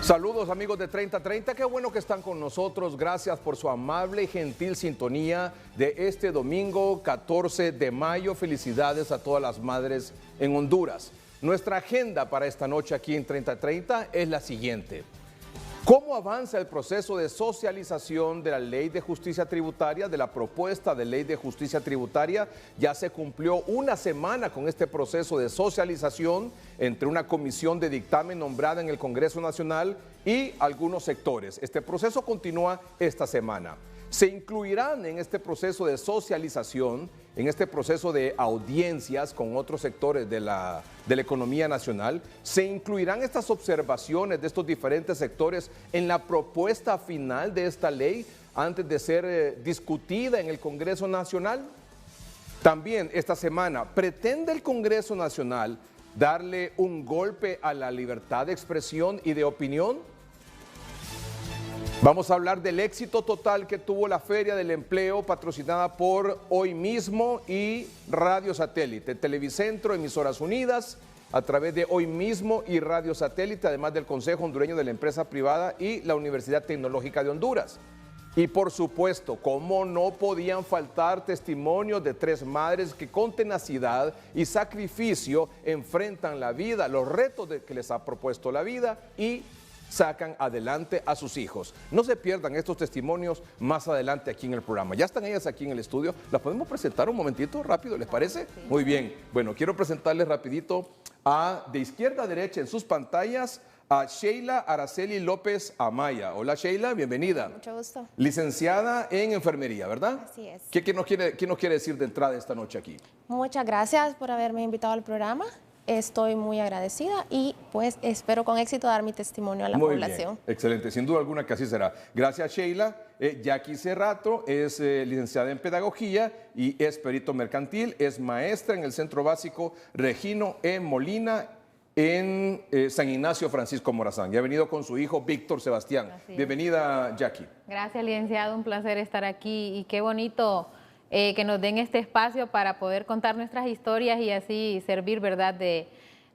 Saludos amigos de 3030, qué bueno que están con nosotros, gracias por su amable y gentil sintonía de este domingo 14 de mayo, felicidades a todas las madres en Honduras. Nuestra agenda para esta noche aquí en 3030 es la siguiente. ¿Cómo avanza el proceso de socialización de la Ley de Justicia Tributaria, de la propuesta de Ley de Justicia Tributaria? Ya se cumplió una semana con este proceso de socialización entre una comisión de dictamen nombrada en el Congreso Nacional y algunos sectores. Este proceso continúa esta semana. Se incluirán en este proceso de socialización, en este proceso de audiencias con otros sectores de la economía nacional, se incluirán estas observaciones de estos diferentes sectores en la propuesta final de esta ley antes de ser discutida en el Congreso Nacional. También esta semana pretende el Congreso Nacional darle un golpe a la libertad de expresión y de opinión. Vamos a hablar del éxito total que tuvo la Feria del Empleo patrocinada por Hoy Mismo y Radio Satélite, Televicentro, Emisoras Unidas, a través de Hoy Mismo y Radio Satélite, además del Consejo Hondureño de la Empresa Privada y la Universidad Tecnológica de Honduras. Y por supuesto, cómo no podían faltar testimonios de tres madres que con tenacidad y sacrificio enfrentan la vida, los retos que les ha propuesto la vida y sacan adelante a sus hijos. No se pierdan estos testimonios más adelante aquí en el programa. Ya están ellas aquí en el estudio. ¿Las podemos presentar un momentito rápido, les parece? Sí. Muy bien. Bueno, quiero presentarles rapidito de izquierda a derecha en sus pantallas a Sheila Araceli López Amaya. Hola Sheila, bienvenida. Mucho gusto. Licenciada en enfermería, ¿verdad? Así es. ¿Qué nos quiere decir de entrada esta noche aquí? Muchas gracias por haberme invitado al programa. Estoy muy agradecida y pues espero con éxito dar mi testimonio a la población. Bien, excelente, sin duda alguna que así será. Gracias Sheila. Jackie Cerrato es licenciada en Pedagogía y es perito mercantil, es maestra en el Centro Básico Regino E. Molina en San Ignacio Francisco Morazán. Ya ha venido con su hijo Víctor Sebastián. Bienvenida Jackie. Gracias licenciado, un placer estar aquí y qué bonito que nos den este espacio para poder contar nuestras historias y así servir, ¿verdad?, de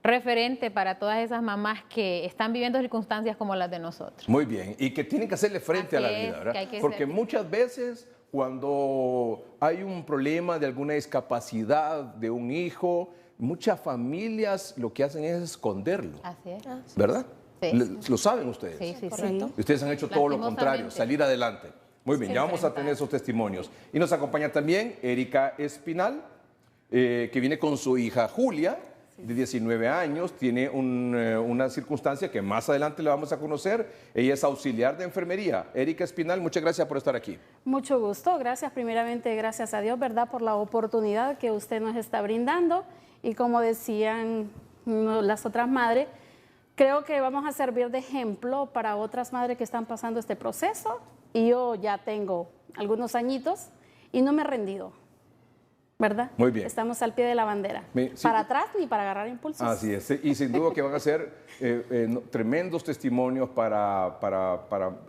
referente para todas esas mamás que están viviendo circunstancias como las de nosotros. Muy bien, y que tienen que hacerle frente a la vida, ¿verdad? Porque muchas veces cuando hay un problema de alguna discapacidad de un hijo, muchas familias lo que hacen es esconderlo. Así es. ¿Verdad? Sí. ¿Lo saben ustedes? Sí, sí, correcto. Y ustedes han hecho todo lo contrario, salir adelante. Muy bien, ya vamos a tener esos testimonios. Y nos acompaña también Erika Espinal, que viene con su hija Julia, de 19 años, tiene una circunstancia que más adelante le vamos a conocer. Ella es auxiliar de enfermería. Erika Espinal, muchas gracias por estar aquí. Mucho gusto, gracias primeramente, gracias a Dios, ¿verdad?, por la oportunidad que usted nos está brindando. Y como decían las otras madres, creo que vamos a servir de ejemplo para otras madres que están pasando este proceso. Y yo ya tengo algunos añitos y no me he rendido, ¿verdad? Muy bien. Estamos al pie de la bandera. Sí. Para atrás ni para agarrar impulsos. Así es. Y sin duda que van a ser tremendos testimonios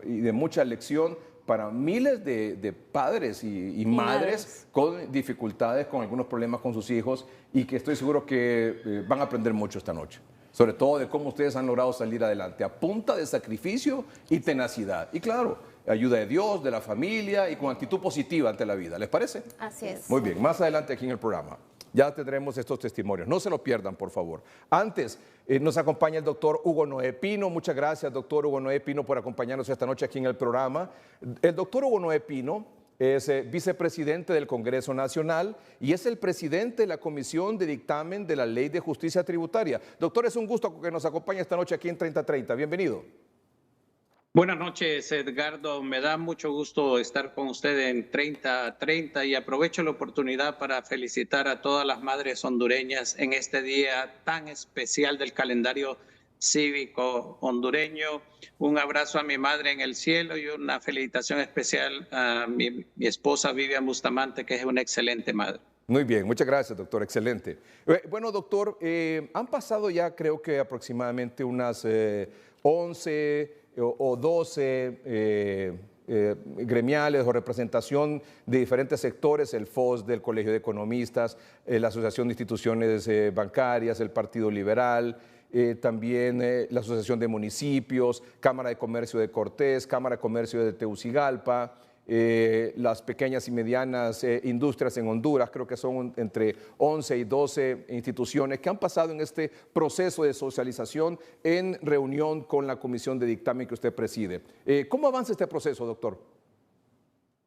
y de mucha lección para miles de padres y madres con dificultades, con algunos problemas con sus hijos y que estoy seguro que van a aprender mucho esta noche. Sobre todo de cómo ustedes han logrado salir adelante a punta de sacrificio y tenacidad. Y claro, ayuda de Dios, de la familia y con actitud positiva ante la vida. ¿Les parece? Así es. Muy bien, más adelante aquí en el programa ya tendremos estos testimonios. No se lo pierdan, por favor. Antes nos acompaña el doctor Hugo Noé Pino. Muchas gracias, doctor Hugo Noé Pino, por acompañarnos esta noche aquí en el programa. El doctor Hugo Noé Pino es vicepresidente del Congreso Nacional y es el presidente de la Comisión de Dictamen de la Ley de Justicia Tributaria. Doctor, es un gusto que nos acompañe esta noche aquí en 3030. Bienvenido. Buenas noches, Edgardo. Me da mucho gusto estar con usted en 3030 y aprovecho la oportunidad para felicitar a todas las madres hondureñas en este día tan especial del calendario cívico hondureño. Un abrazo a mi madre en el cielo y una felicitación especial a mi esposa Vivian Bustamante, que es una excelente madre. Muy bien, muchas gracias, doctor, excelente. Bueno, doctor, han pasado ya creo que aproximadamente unas 11 o 12 gremiales o representación de diferentes sectores, el FOS del Colegio de Economistas, la Asociación de Instituciones Bancarias, el Partido Liberal, también la Asociación de Municipios, Cámara de Comercio de Cortés, Cámara de Comercio de Tegucigalpa, las pequeñas y medianas industrias en Honduras, creo que son entre 11 y 12 instituciones que han pasado en este proceso de socialización en reunión con la comisión de dictamen que usted preside. ¿Cómo avanza este proceso, doctor?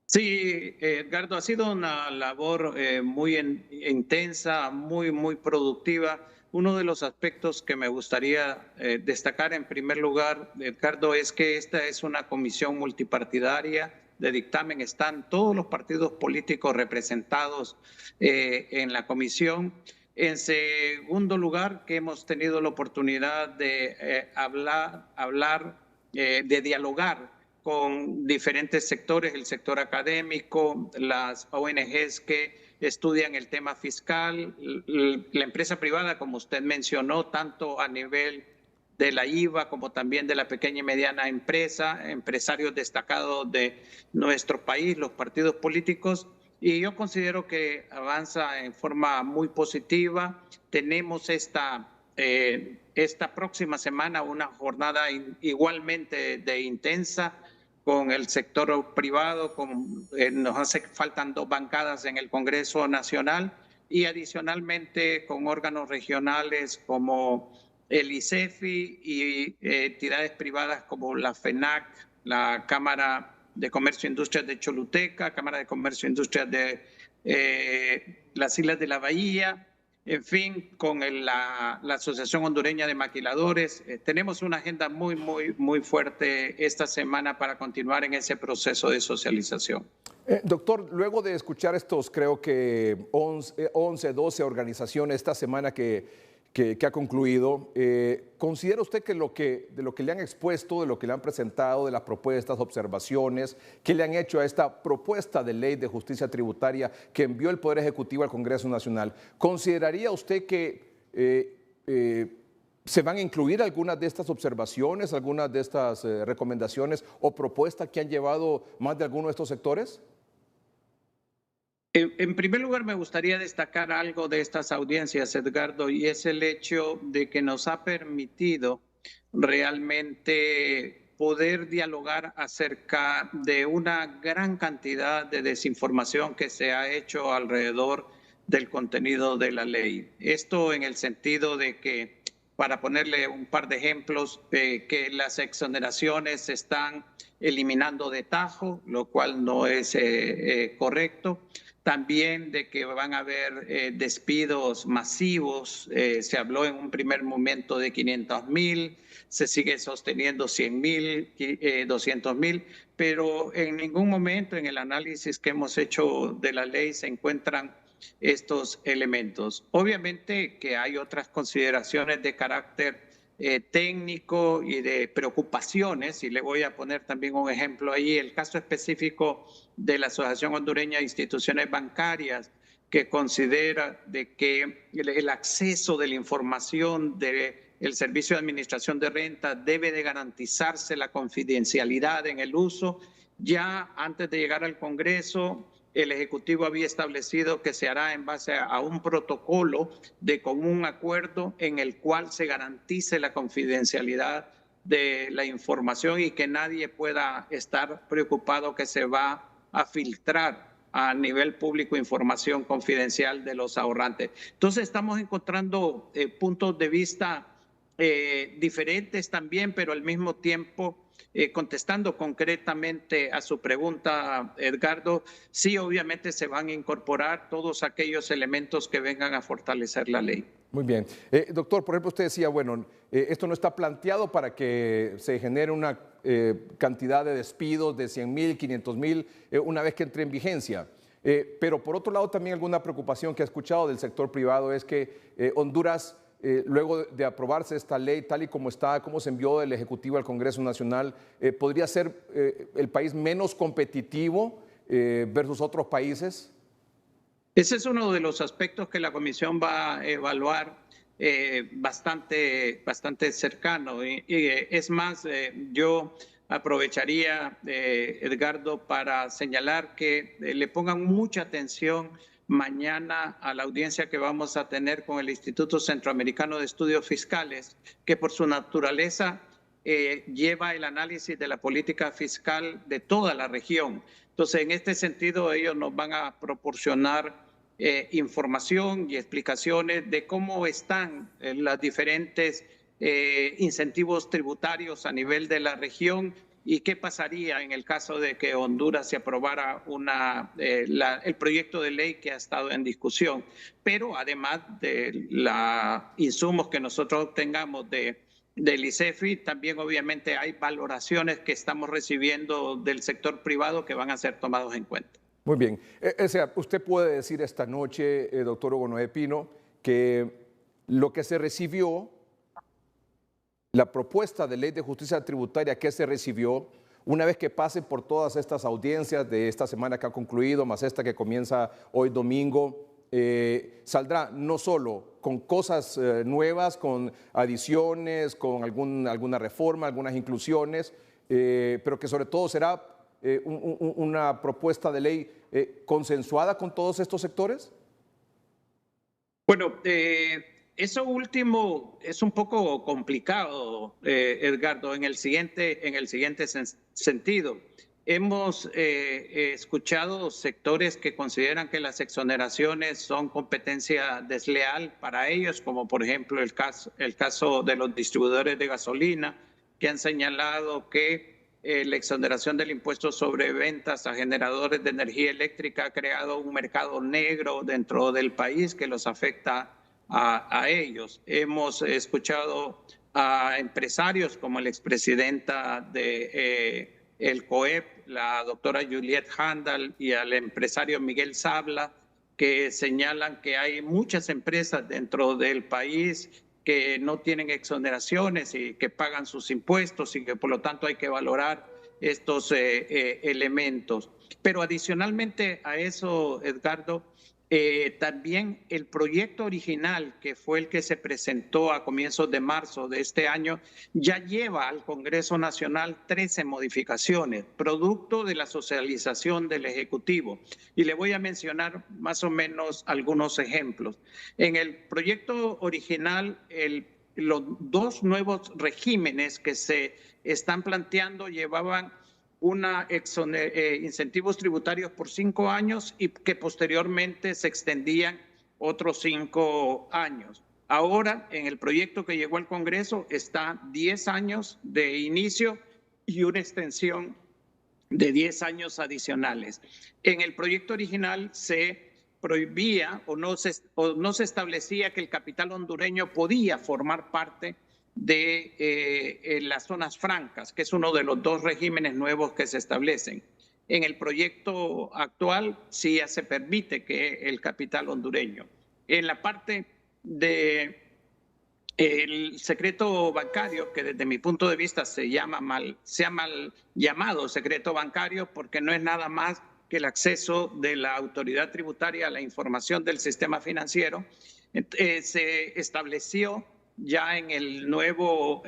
Sí, Edgardo, ha sido una labor muy intensa, muy productiva. Uno de los aspectos que me gustaría destacar en primer lugar, Edgardo, es que esta es una comisión multipartidaria de dictamen. Están todos los partidos políticos representados en la comisión. En segundo lugar, que hemos tenido la oportunidad de de dialogar con diferentes sectores, el sector académico, las ONGs que estudian el tema fiscal, la empresa privada, como usted mencionó, tanto a nivel de la IVA como también de la pequeña y mediana empresa, empresarios destacados de nuestro país, los partidos políticos. Y yo considero que avanza en forma muy positiva. Tenemos esta próxima semana una jornada igualmente intensa con el sector privado. Nos faltan 2 bancadas en el Congreso Nacional y adicionalmente con órganos regionales como el ICEFI y entidades privadas como la FENAC, la Cámara de Comercio e Industrias de Choluteca, Cámara de Comercio e Industrias de las Islas de la Bahía, en fin, con la Asociación Hondureña de Maquiladores. Tenemos una agenda muy fuerte esta semana para continuar en ese proceso de socialización. Doctor, luego de escuchar estos, creo que 11, 12 organizaciones esta semana que ha concluido, ¿considera usted que de lo que le han expuesto, de lo que le han presentado, de las propuestas, observaciones que le han hecho a esta propuesta de ley de justicia tributaria que envió el Poder Ejecutivo al Congreso Nacional, consideraría usted que se van a incluir algunas de estas observaciones, algunas de estas recomendaciones o propuestas que han llevado más de alguno de estos sectores? En primer lugar, me gustaría destacar algo de estas audiencias, Edgardo, y es el hecho de que nos ha permitido realmente poder dialogar acerca de una gran cantidad de desinformación que se ha hecho alrededor del contenido de la ley. Esto en el sentido de que, para ponerle un par de ejemplos, que las exoneraciones se están eliminando de tajo, lo cual no es correcto. También de que van a haber despidos masivos. Se habló en un primer momento de 500,000, se sigue sosteniendo 100,000, 200,000, pero en ningún momento en el análisis que hemos hecho de la ley se encuentran estos elementos. Obviamente que hay otras consideraciones de carácter técnico y de preocupaciones, y le voy a poner también un ejemplo ahí, el caso específico de la Asociación Hondureña de Instituciones Bancarias, que considera de que el acceso de la información del Servicio de Administración de Renta debe de garantizarse la confidencialidad en el uso. Ya antes de llegar al Congreso, el Ejecutivo había establecido que se hará en base a un protocolo de común acuerdo en el cual se garantice la confidencialidad de la información y que nadie pueda estar preocupado que se va a filtrar a nivel público información confidencial de los ahorrantes. Entonces estamos encontrando puntos de vista diferentes también, pero al mismo tiempo contestando concretamente a su pregunta, Edgardo, sí, obviamente se van a incorporar todos aquellos elementos que vengan a fortalecer la ley. Muy bien. Doctor, por ejemplo, usted decía, bueno, esto no está planteado para que se genere una cantidad de despidos de 100,000, 500,000 una vez que entre en vigencia. Pero por otro lado, también alguna preocupación que he escuchado del sector privado es que Honduras, luego de aprobarse esta ley tal y como está, como se envió del Ejecutivo al Congreso Nacional, podría ser el país menos competitivo versus otros países. Ese es uno de los aspectos que la Comisión va a evaluar bastante cercano. Y es más, yo aprovecharía, Edgardo, para señalar que le pongan mucha atención mañana a la audiencia que vamos a tener con el Instituto Centroamericano de Estudios Fiscales, que por su naturaleza lleva el análisis de la política fiscal de toda la región. Entonces, en este sentido, ellos nos van a proporcionar información y explicaciones de cómo están los diferentes incentivos tributarios a nivel de la región y qué pasaría en el caso de que Honduras se aprobara el proyecto de ley que ha estado en discusión. Pero además de los insumos que nosotros obtengamos del ICEFI, también obviamente hay valoraciones que estamos recibiendo del sector privado que van a ser tomados en cuenta. Muy bien. O sea, usted puede decir esta noche, doctor Hugo Noé Pino, que lo que se recibió, la propuesta de ley de justicia tributaria que se recibió, una vez que pasen por todas estas audiencias de esta semana que ha concluido, más esta que comienza hoy domingo, saldrá no solo con cosas nuevas, con adiciones, con alguna reforma, algunas inclusiones, pero que sobre todo será una propuesta de ley consensuada con todos estos sectores? Bueno, eso último es un poco complicado, Edgardo, en el siguiente sentido. Hemos escuchado sectores que consideran que las exoneraciones son competencia desleal para ellos, como por ejemplo el caso de los distribuidores de gasolina, que han señalado que la exoneración del impuesto sobre ventas a generadores de energía eléctrica ha creado un mercado negro dentro del país que los afecta a ellos. Hemos escuchado a empresarios como la expresidenta de el COEP, la doctora Juliette Handal, y al empresario Miguel Sabla, que señalan que hay muchas empresas dentro del país que no tienen exoneraciones y que pagan sus impuestos y que por lo tanto hay que valorar estos elementos. Pero adicionalmente a eso, Edgardo, también el proyecto original, que fue el que se presentó a comienzos de marzo de este año, ya lleva al Congreso Nacional 13 modificaciones, producto de la socialización del Ejecutivo. Y le voy a mencionar más o menos algunos ejemplos. En el proyecto original, los dos nuevos regímenes que se están planteando llevaban incentivos tributarios por 5 años y que posteriormente se extendían otros 5 años. Ahora, en el proyecto que llegó al Congreso, está 10 años de inicio y una extensión de 10 años adicionales. En el proyecto original se prohibía o no se establecía que el capital hondureño podía formar parte de las zonas francas, que es uno de los dos regímenes nuevos que se establecen. En el proyecto actual sí ya se permite que el capital hondureño. En la parte del secreto bancario, que desde mi punto de vista se ha mal llamado secreto bancario porque no es nada más que el acceso de la autoridad tributaria a la información del sistema financiero, se estableció ya en el nuevo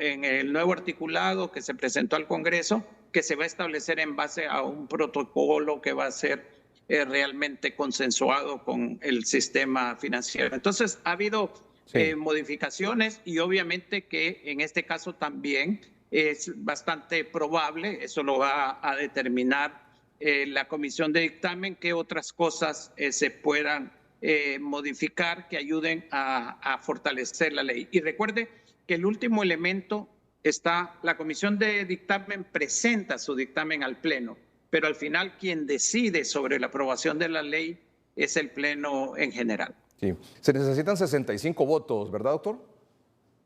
articulado que se presentó al Congreso, que se va a establecer en base a un protocolo que va a ser realmente consensuado con el sistema financiero. Entonces, ha habido modificaciones y obviamente que en este caso también es bastante probable, eso lo va a determinar la comisión de dictamen, que otras cosas se puedan modificar que ayuden a fortalecer la ley. Y recuerde que el último elemento está, la comisión de dictamen presenta su dictamen al Pleno, pero al final quien decide sobre la aprobación de la ley es el Pleno en general. Sí. Se necesitan 65 votos, ¿verdad, doctor?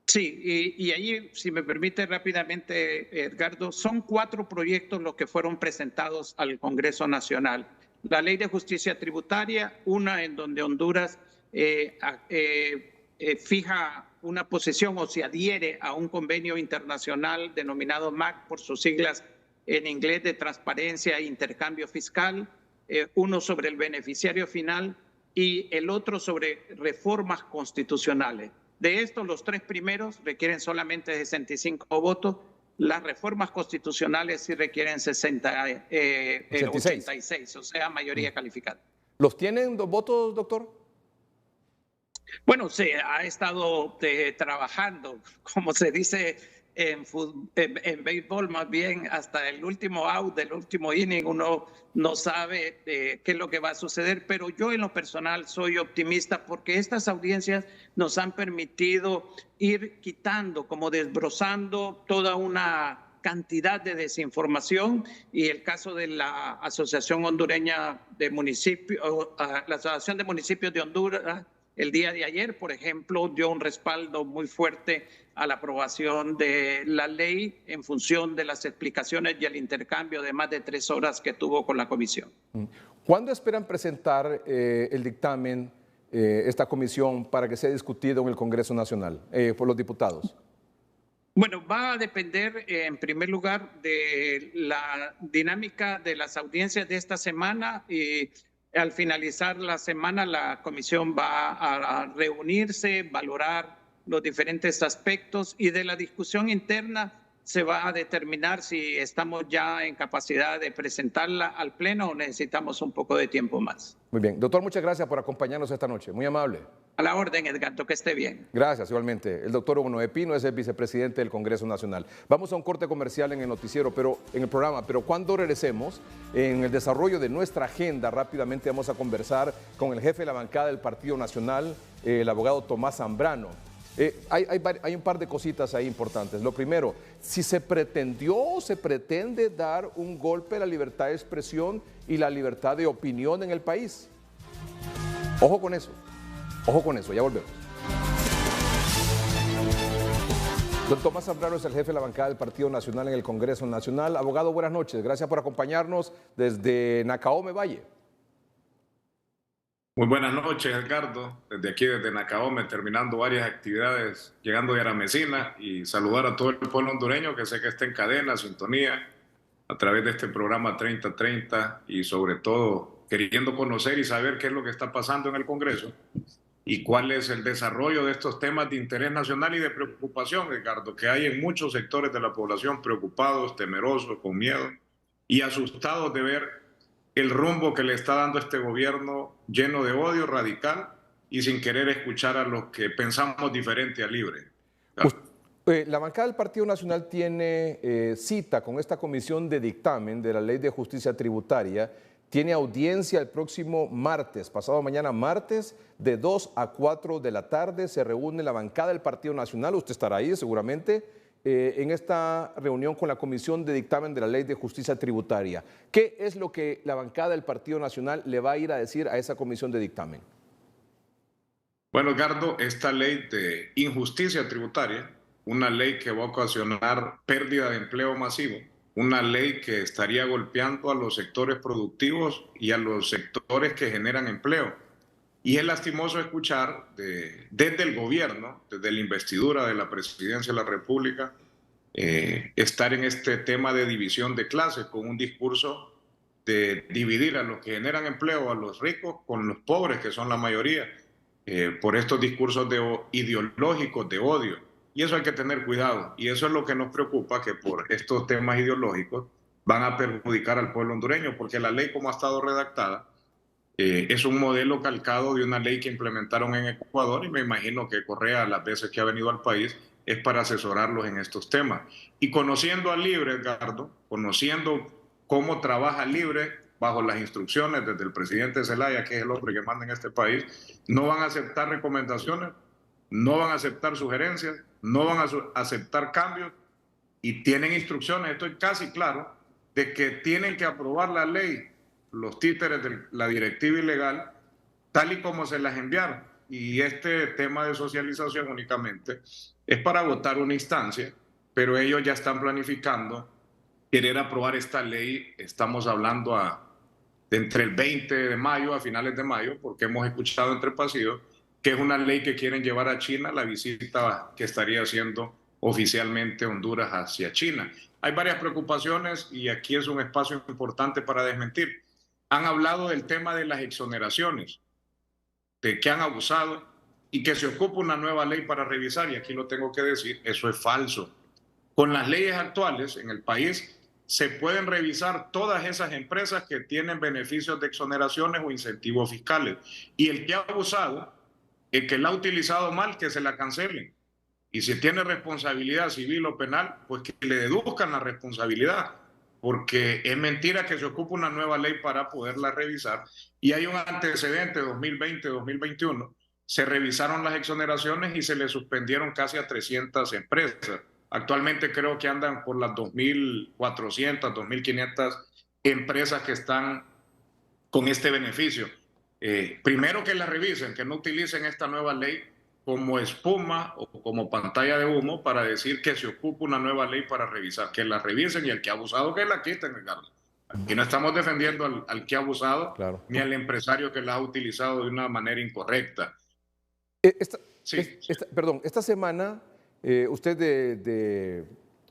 Sí, y ahí, si me permite rápidamente, Edgardo, son 4 proyectos los que fueron presentados al Congreso Nacional. La Ley de Justicia Tributaria, una en donde Honduras fija una posición o se adhiere a un convenio internacional denominado MAC por sus siglas en inglés, de transparencia e intercambio fiscal, uno sobre el beneficiario final y el otro sobre reformas constitucionales. De estos, los 3 primeros requieren solamente 65 votos. Las reformas constitucionales sí requieren 86, o sea, mayoría calificada. ¿Los tienen los votos, doctor? Bueno, se ha estado trabajando, como se dice en béisbol, más bien hasta el último out del último inning, uno no sabe qué es lo que va a suceder, pero yo en lo personal soy optimista porque estas audiencias nos han permitido ir quitando, como desbrozando toda una cantidad de desinformación, y el caso de la Asociación Hondureña de Municipios, la Asociación de Municipios de Honduras, el día de ayer, por ejemplo, dio un respaldo muy fuerte a la aprobación de la ley en función de las explicaciones y el intercambio de más de 3 horas que tuvo con la comisión. ¿Cuándo esperan presentar el dictamen, esta comisión, para que sea discutido en el Congreso Nacional por los diputados? Bueno, va a depender en primer lugar de la dinámica de las audiencias de esta semana, y al finalizar la semana la comisión va a reunirse, valorar los diferentes aspectos, y de la discusión interna se va a determinar si estamos ya en capacidad de presentarla al Pleno o necesitamos un poco de tiempo más. Muy bien. Doctor, muchas gracias por acompañarnos esta noche. Muy amable. A la orden, Edgardo, que esté bien. Gracias, igualmente. El doctor Hugo Noé Pino es el vicepresidente del Congreso Nacional. Vamos a un corte comercial en el noticiero, en el programa, pero cuando regresemos, en el desarrollo de nuestra agenda, rápidamente vamos a conversar con el jefe de la bancada del Partido Nacional, el abogado Tomás Zambrano. Hay un par de cositas ahí importantes. Lo primero, si se pretendió o se pretende dar un golpe a la libertad de expresión y la libertad de opinión en el país. Ojo con eso. Ojo con eso, ya volvemos. Don Tomás Zambrano es el jefe de la bancada del Partido Nacional en el Congreso Nacional. Abogado, buenas noches. Gracias por acompañarnos desde Nacaome Valle. Muy buenas noches, Edgardo. Desde aquí, desde Nacaome, terminando varias actividades, llegando de Aramecina, y saludar a todo el pueblo hondureño que sé que está en cadena, sintonía, a través de este programa 3030, y sobre todo queriendo conocer y saber qué es lo que está pasando en el Congreso y cuál es el desarrollo de estos temas de interés nacional y de preocupación, Edgardo, que hay en muchos sectores de la población preocupados, temerosos, con miedo y asustados de ver el rumbo que le está dando este gobierno lleno de odio radical y sin querer escuchar a los que pensamos diferente a libre. La bancada del Partido Nacional tiene cita con esta comisión de dictamen de la Ley de Justicia Tributaria. Tiene audiencia el próximo martes, pasado mañana martes, de 2 a 4 de la tarde. Se reúne la bancada del Partido Nacional, usted estará ahí seguramente, en esta reunión con la Comisión de Dictamen de la Ley de Justicia Tributaria. ¿Qué es lo que la bancada del Partido Nacional le va a ir a decir a esa Comisión de Dictamen? Bueno, Edgardo, esta ley de injusticia tributaria, una ley que va a ocasionar pérdida de empleo masivo, una ley que estaría golpeando a los sectores productivos y a los sectores que generan empleo. Y es lastimoso escuchar desde el gobierno, desde la investidura de la presidencia de la República, estar en este tema de división de clases, con un discurso de dividir a los que generan empleo, a los ricos, con los pobres, que son la mayoría, por estos discursos ideológicos de odio. Y eso hay que tener cuidado, y eso es lo que nos preocupa, que por estos temas ideológicos van a perjudicar al pueblo hondureño, porque la ley como ha estado redactada es un modelo calcado de una ley que implementaron en Ecuador, y me imagino que Correa, las veces que ha venido al país, es para asesorarlos en estos temas. Y conociendo a Libre, Edgardo, conociendo cómo trabaja Libre bajo las instrucciones desde el presidente Zelaya, que es el hombre que manda en este país, no van a aceptar recomendaciones, no van a aceptar sugerencias, no van a aceptar cambios, y tienen instrucciones, estoy casi claro, de que tienen que aprobar la ley, los títeres de la directiva ilegal, tal y como se las enviaron. Y este tema de socialización únicamente es para votar una instancia, pero ellos ya están planificando querer aprobar esta ley. Estamos hablando de entre el 20 de mayo a finales de mayo, porque hemos escuchado entre pasillos que es una ley que quieren llevar a China, la visita que estaría haciendo oficialmente Honduras hacia China. Hay varias preocupaciones y aquí es un espacio importante para desmentir. Han hablado del tema de las exoneraciones, de que han abusado y que se ocupa una nueva ley para revisar, y aquí lo tengo que decir, eso es falso. Con las leyes actuales en el país, se pueden revisar todas esas empresas que tienen beneficios de exoneraciones o incentivos fiscales. Y el que ha abusado, el que la ha utilizado mal, que se la cancelen. Y si tiene responsabilidad civil o penal, pues que le deduzcan la responsabilidad, porque es mentira que se ocupe una nueva ley para poderla revisar. Y hay un antecedente, 2020-2021, se revisaron las exoneraciones y se le suspendieron casi a 300 empresas. Actualmente creo que andan por las 2.400, 2.500 empresas que están con este beneficio. Primero que la revisen, que no utilicen esta nueva ley como espuma o como pantalla de humo para decir que se ocupa una nueva ley para revisar, que la revisen y el que ha abusado que la quiten, Ricardo. Aquí no estamos defendiendo al que ha abusado, Claro. ni al empresario que la ha utilizado de una manera incorrecta. Perdón, esta semana usted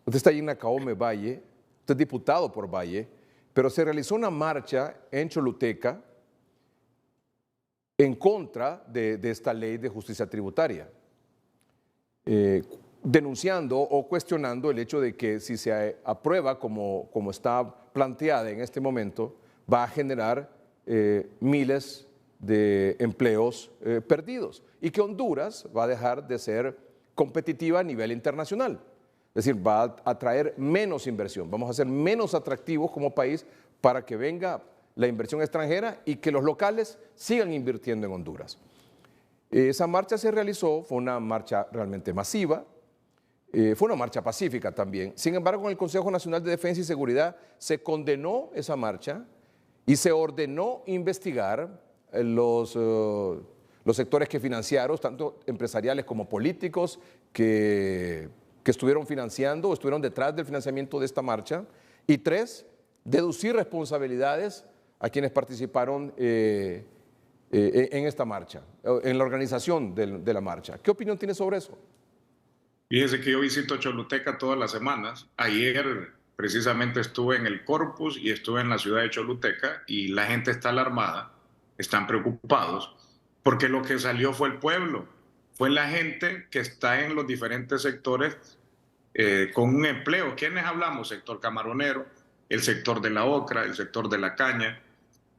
usted está ahí en Nacaome, Valle, usted es diputado por Valle, pero se realizó una marcha en Choluteca en contra de esta ley de justicia tributaria, denunciando o cuestionando el hecho de que si se aprueba como está planteada en este momento, va a generar miles de empleos perdidos y que Honduras va a dejar de ser competitiva a nivel internacional. Es decir, va a atraer menos inversión, vamos a ser menos atractivos como país para que venga la inversión extranjera y que los locales sigan invirtiendo en Honduras. Esa marcha se realizó, fue una marcha realmente masiva, fue una marcha pacífica también. Sin embargo, en el Consejo Nacional de Defensa y Seguridad se condenó esa marcha y se ordenó investigar los sectores que financiaron, tanto empresariales como políticos, que estuvieron financiando o estuvieron detrás del financiamiento de esta marcha. Y 3, deducir responsabilidades a quienes participaron en esta marcha, en la organización de la marcha. ¿Qué opinión tiene sobre eso? Fíjese que yo visito Choluteca todas las semanas. Ayer precisamente estuve en el Corpus y estuve en la ciudad de Choluteca y la gente está alarmada, están preocupados, porque lo que salió fue el pueblo, fue la gente que está en los diferentes sectores con un empleo. ¿Quiénes hablamos? Sector camaronero, el sector de la ocra, el sector de la caña,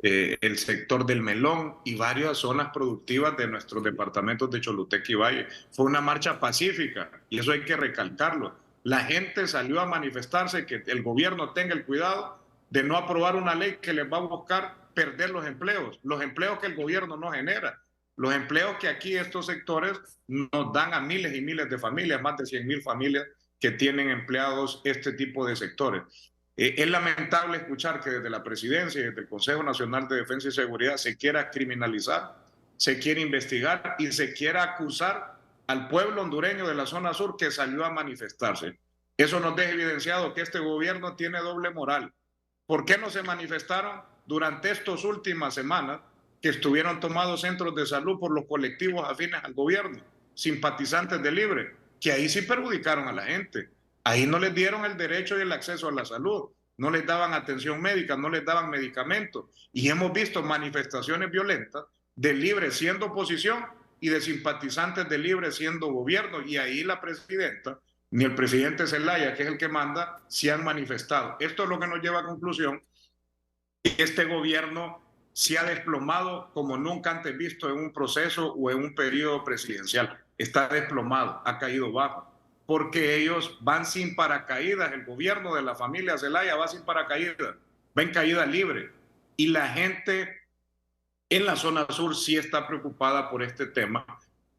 el sector del melón y varias zonas productivas de nuestros departamentos de Choluteca y Valle. Fue una marcha pacífica y eso hay que recalcarlo. La gente salió a manifestarse, que el gobierno tenga el cuidado de no aprobar una ley que les va a buscar perder los empleos que el gobierno no genera, los empleos que aquí estos sectores nos dan a miles y miles de familias, más de 100,000 familias que tienen empleados este tipo de sectores. Es lamentable escuchar que desde la presidencia y desde el Consejo Nacional de Defensa y Seguridad se quiera criminalizar, se quiere investigar y se quiera acusar al pueblo hondureño de la zona sur que salió a manifestarse. Eso nos deja evidenciado que este gobierno tiene doble moral. ¿Por qué no se manifestaron durante estas últimas semanas que estuvieron tomados centros de salud por los colectivos afines al gobierno, simpatizantes de Libre, que ahí sí perjudicaron a la gente? Ahí no les dieron el derecho y el acceso a la salud, no les daban atención médica, no les daban medicamentos. Y hemos visto manifestaciones violentas de Libre siendo oposición y de simpatizantes de Libre siendo gobierno. Y ahí la presidenta, ni el presidente Zelaya, que es el que manda, se han manifestado. Esto es lo que nos lleva a conclusión que este gobierno se ha desplomado como nunca antes visto en un proceso o en un periodo presidencial. Está desplomado, ha caído bajo, porque ellos van sin paracaídas. El gobierno de la familia Zelaya va sin paracaídas, va en caída libre. Y la gente en la zona sur sí está preocupada por este tema,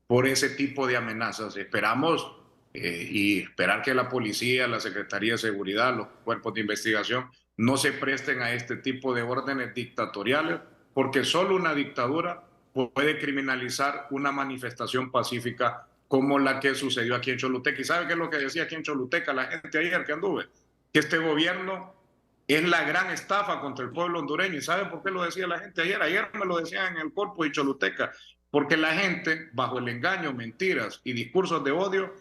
por ese tipo de amenazas. Esperamos y esperar que la policía, la Secretaría de Seguridad, los cuerpos de investigación no se presten a este tipo de órdenes dictatoriales, porque solo una dictadura puede criminalizar una manifestación pacífica como la que sucedió aquí en Choluteca. ¿Y sabe qué es lo que decía aquí en Choluteca la gente ayer que anduve? Que este gobierno es la gran estafa contra el pueblo hondureño. ¿Y sabe por qué lo decía la gente ayer? Ayer me lo decían en el Corpus y Choluteca. Porque la gente, bajo el engaño, mentiras y discursos de odio,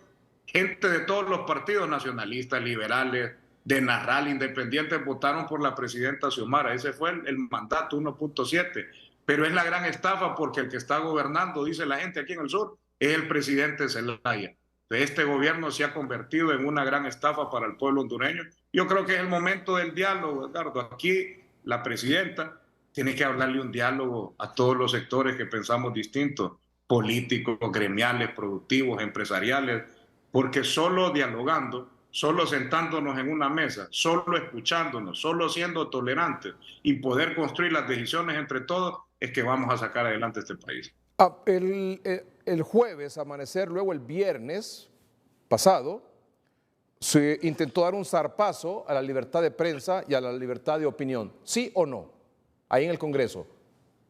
gente de todos los partidos nacionalistas, liberales, de Narral, independientes, votaron por la presidenta Xiomara. Ese fue el mandato 1.7. Pero es la gran estafa porque el que está gobernando, dice la gente aquí en el sur, es el presidente Zelaya. Este gobierno se ha convertido en una gran estafa para el pueblo hondureño. Yo creo que es el momento del diálogo, Edgardo. Aquí la presidenta tiene que hablarle un diálogo a todos los sectores que pensamos distintos, políticos, gremiales, productivos, empresariales, porque solo dialogando, solo sentándonos en una mesa, solo escuchándonos, solo siendo tolerantes y poder construir las decisiones entre todos, es que vamos a sacar adelante este país. El jueves, amanecer, luego el viernes pasado, se intentó dar un zarpazo a la libertad de prensa y a la libertad de opinión. ¿Sí o no? Ahí en el Congreso.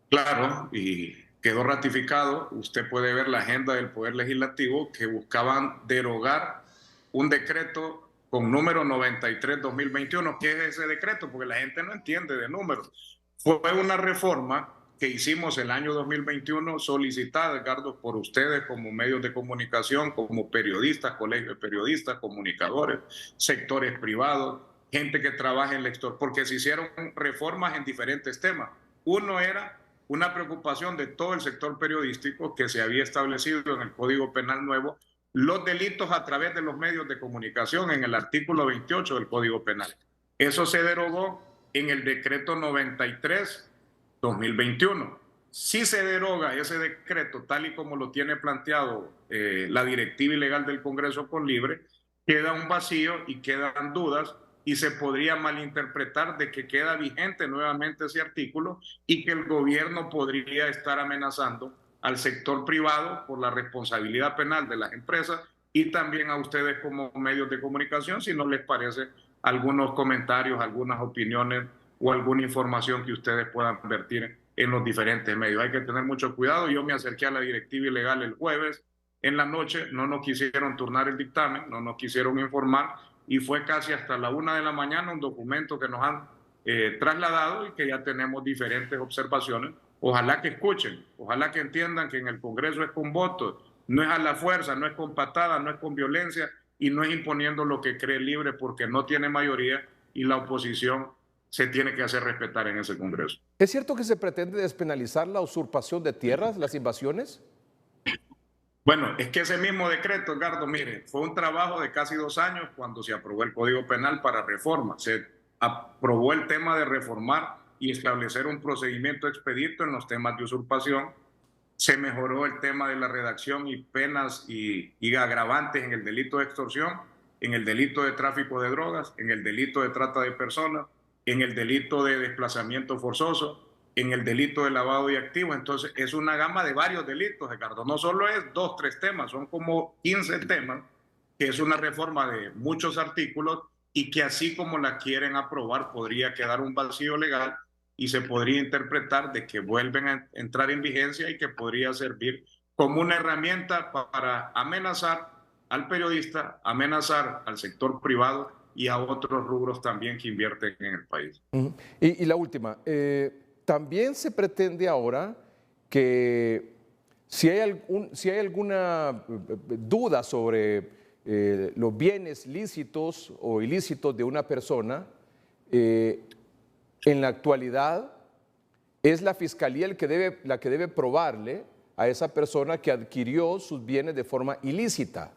Claro, y quedó ratificado. Usted puede ver la agenda del Poder Legislativo que buscaban derogar un decreto con número 93-2021. ¿Qué es ese decreto? Porque la gente no entiende de números. Fue una reforma que hicimos el año 2021, solicitada, Edgardo, por ustedes como medios de comunicación, como periodistas, colegios de periodistas, comunicadores, sectores privados, gente que trabaja en el exterior, porque se hicieron reformas en diferentes temas. Uno era una preocupación de todo el sector periodístico que se había establecido en el Código Penal nuevo, los delitos a través de los medios de comunicación en el artículo 28 del Código Penal. Eso se derogó en el decreto 93-2021. Si se deroga ese decreto tal y como lo tiene planteado la directiva ilegal del Congreso con Libre, queda un vacío y quedan dudas y se podría malinterpretar de que queda vigente nuevamente ese artículo y que el gobierno podría estar amenazando al sector privado por la responsabilidad penal de las empresas y también a ustedes como medios de comunicación si no les parece algunos comentarios, algunas opiniones o alguna información que ustedes puedan vertir en los diferentes medios. Hay que tener mucho cuidado. Yo me acerqué a la directiva ilegal el jueves en la noche, no nos quisieron turnar el dictamen, no nos quisieron informar y fue casi hasta la 1 de la mañana un documento que nos han trasladado y que ya tenemos diferentes observaciones. Ojalá que escuchen, ojalá que entiendan que en el Congreso es con votos, no es a la fuerza, no es con patadas, no es con violencia y no es imponiendo lo que cree Libre porque no tiene mayoría y la oposición se tiene que hacer respetar en ese Congreso. ¿Es cierto que se pretende despenalizar la usurpación de tierras, las invasiones? Bueno, es que ese mismo decreto, Edgardo, mire, fue un trabajo de casi 2 años cuando se aprobó el Código Penal para reforma. Se aprobó el tema de reformar y establecer un procedimiento expedito en los temas de usurpación. Se mejoró el tema de la redacción y penas y agravantes en el delito de extorsión, en el delito de tráfico de drogas, en el delito de trata de personas, en el delito de desplazamiento forzoso, en el delito de lavado de activos. Entonces es una gama de varios delitos, Ricardo. No solo es 2, 3 temas, son como 15 temas, que es una reforma de muchos artículos y que así como la quieren aprobar podría quedar un vacío legal y se podría interpretar de que vuelven a entrar en vigencia y que podría servir como una herramienta para amenazar al periodista, amenazar al sector privado y a otros rubros también que invierten en el país. Y la última, también se pretende ahora que si hay alguna duda sobre los bienes lícitos o ilícitos de una persona, en la actualidad es la fiscalía la que debe probarle a esa persona que adquirió sus bienes de forma ilícita.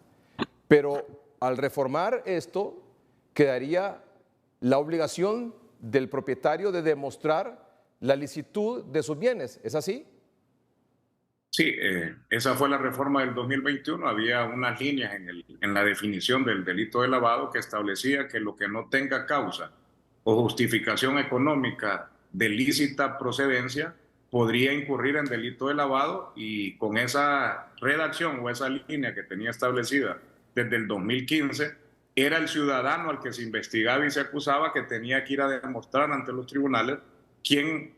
Pero al reformar esto, quedaría la obligación del propietario de demostrar la licitud de sus bienes. ¿Es así? Sí, esa fue la reforma del 2021. Había unas líneas en la definición del delito de lavado que establecía que lo que no tenga causa o justificación económica de lícita procedencia podría incurrir en delito de lavado, y con esa redacción o esa línea que tenía establecida desde el 2015, era el ciudadano al que se investigaba y se acusaba que tenía que ir a demostrar ante los tribunales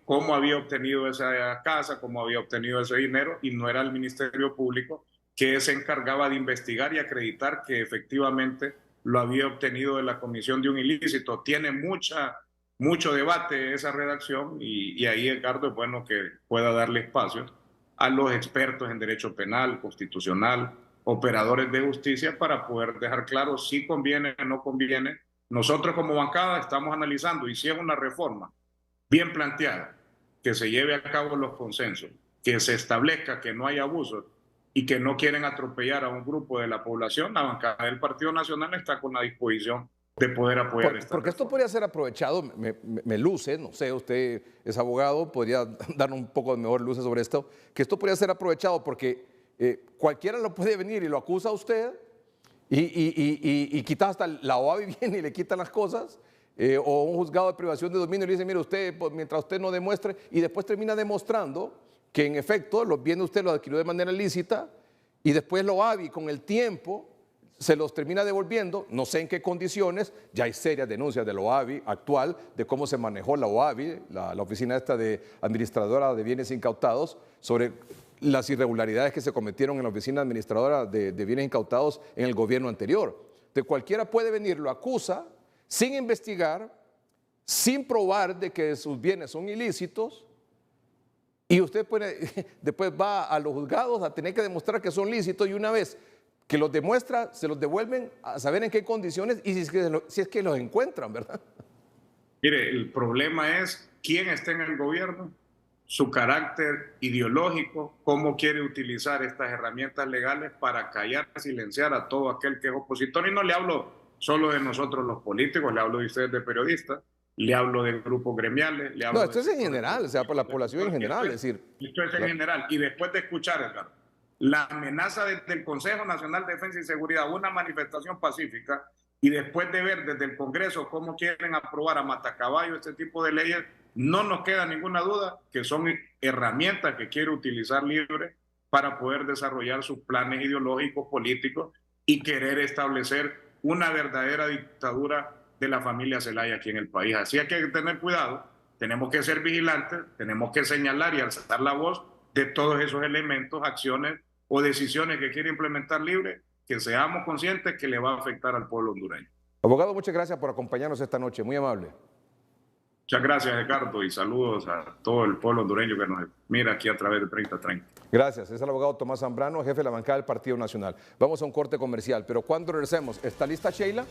cómo había obtenido esa casa, cómo había obtenido ese dinero, y no era el Ministerio Público que se encargaba de investigar y acreditar que efectivamente lo había obtenido de la comisión de un ilícito. Tiene mucho debate esa redacción y ahí, Edgardo, es bueno que pueda darle espacio a los expertos en derecho penal, constitucional, operadores de justicia para poder dejar claro si conviene o no conviene. Nosotros como bancada estamos analizando, y si es una reforma bien planteada, que se lleve a cabo los consensos, que se establezca que no hay abusos, y que no quieren atropellar a un grupo de la población, la bancada del Partido Nacional está con la disposición de poder apoyar esta Porque esto reforma. podría ser aprovechado, me luce, no sé, usted es abogado, podría dar un poco de mejor luces sobre esto, que esto podría ser aprovechado porque cualquiera lo puede venir y lo acusa a usted y quita hasta la OAVI viene y le quitan las cosas, o un juzgado de privación de dominio y le dice, mire usted, pues, mientras usted no demuestre, y después termina demostrando que en efecto los bienes usted los adquirió de manera ilícita y después la OAVI con el tiempo se los termina devolviendo, no sé en qué condiciones, ya hay serias denuncias de la OAVI actual, de cómo se manejó la OAVI, la oficina esta de administradora de bienes incautados, sobre las irregularidades que se cometieron en la oficina administradora de bienes incautados en el gobierno anterior. De cualquiera puede venir, lo acusa, sin investigar, sin probar de que sus bienes son ilícitos, y usted después va a los juzgados a tener que demostrar que son lícitos, y una vez que los demuestra, se los devuelven a saber en qué condiciones y si es que los encuentran, ¿verdad? Mire, el problema es quién está en el gobierno, su carácter ideológico, cómo quiere utilizar estas herramientas legales para callar, silenciar a todo aquel que es opositor. Y no le hablo solo de nosotros los políticos, le hablo de ustedes de periodistas, le hablo de grupos gremiales, le hablo No, esto es en general, o sea, por la población en general, es decir. Esto es en general. Y después de escuchar, Edgar, la amenaza desde el Consejo Nacional de Defensa y Seguridad, una manifestación pacífica, y después de ver desde el Congreso cómo quieren aprobar a matacaballo este tipo de leyes, no nos queda ninguna duda que son herramientas que quiere utilizar Libre para poder desarrollar sus planes ideológicos, políticos y querer establecer una verdadera dictadura de la familia Zelaya aquí en el país. Así hay que tener cuidado, tenemos que ser vigilantes, tenemos que señalar y alzar la voz de todos esos elementos, acciones o decisiones que quiere implementar Libre, que seamos conscientes que le va a afectar al pueblo hondureño. Abogado, muchas gracias por acompañarnos esta noche, muy amable. Muchas gracias, Ricardo, y saludos a todo el pueblo hondureño que nos mira aquí a través de 3030. Gracias, es el abogado Tomás Zambrano, jefe de la bancada del Partido Nacional. Vamos a un corte comercial, pero cuando regresemos, ¿está lista Sheila?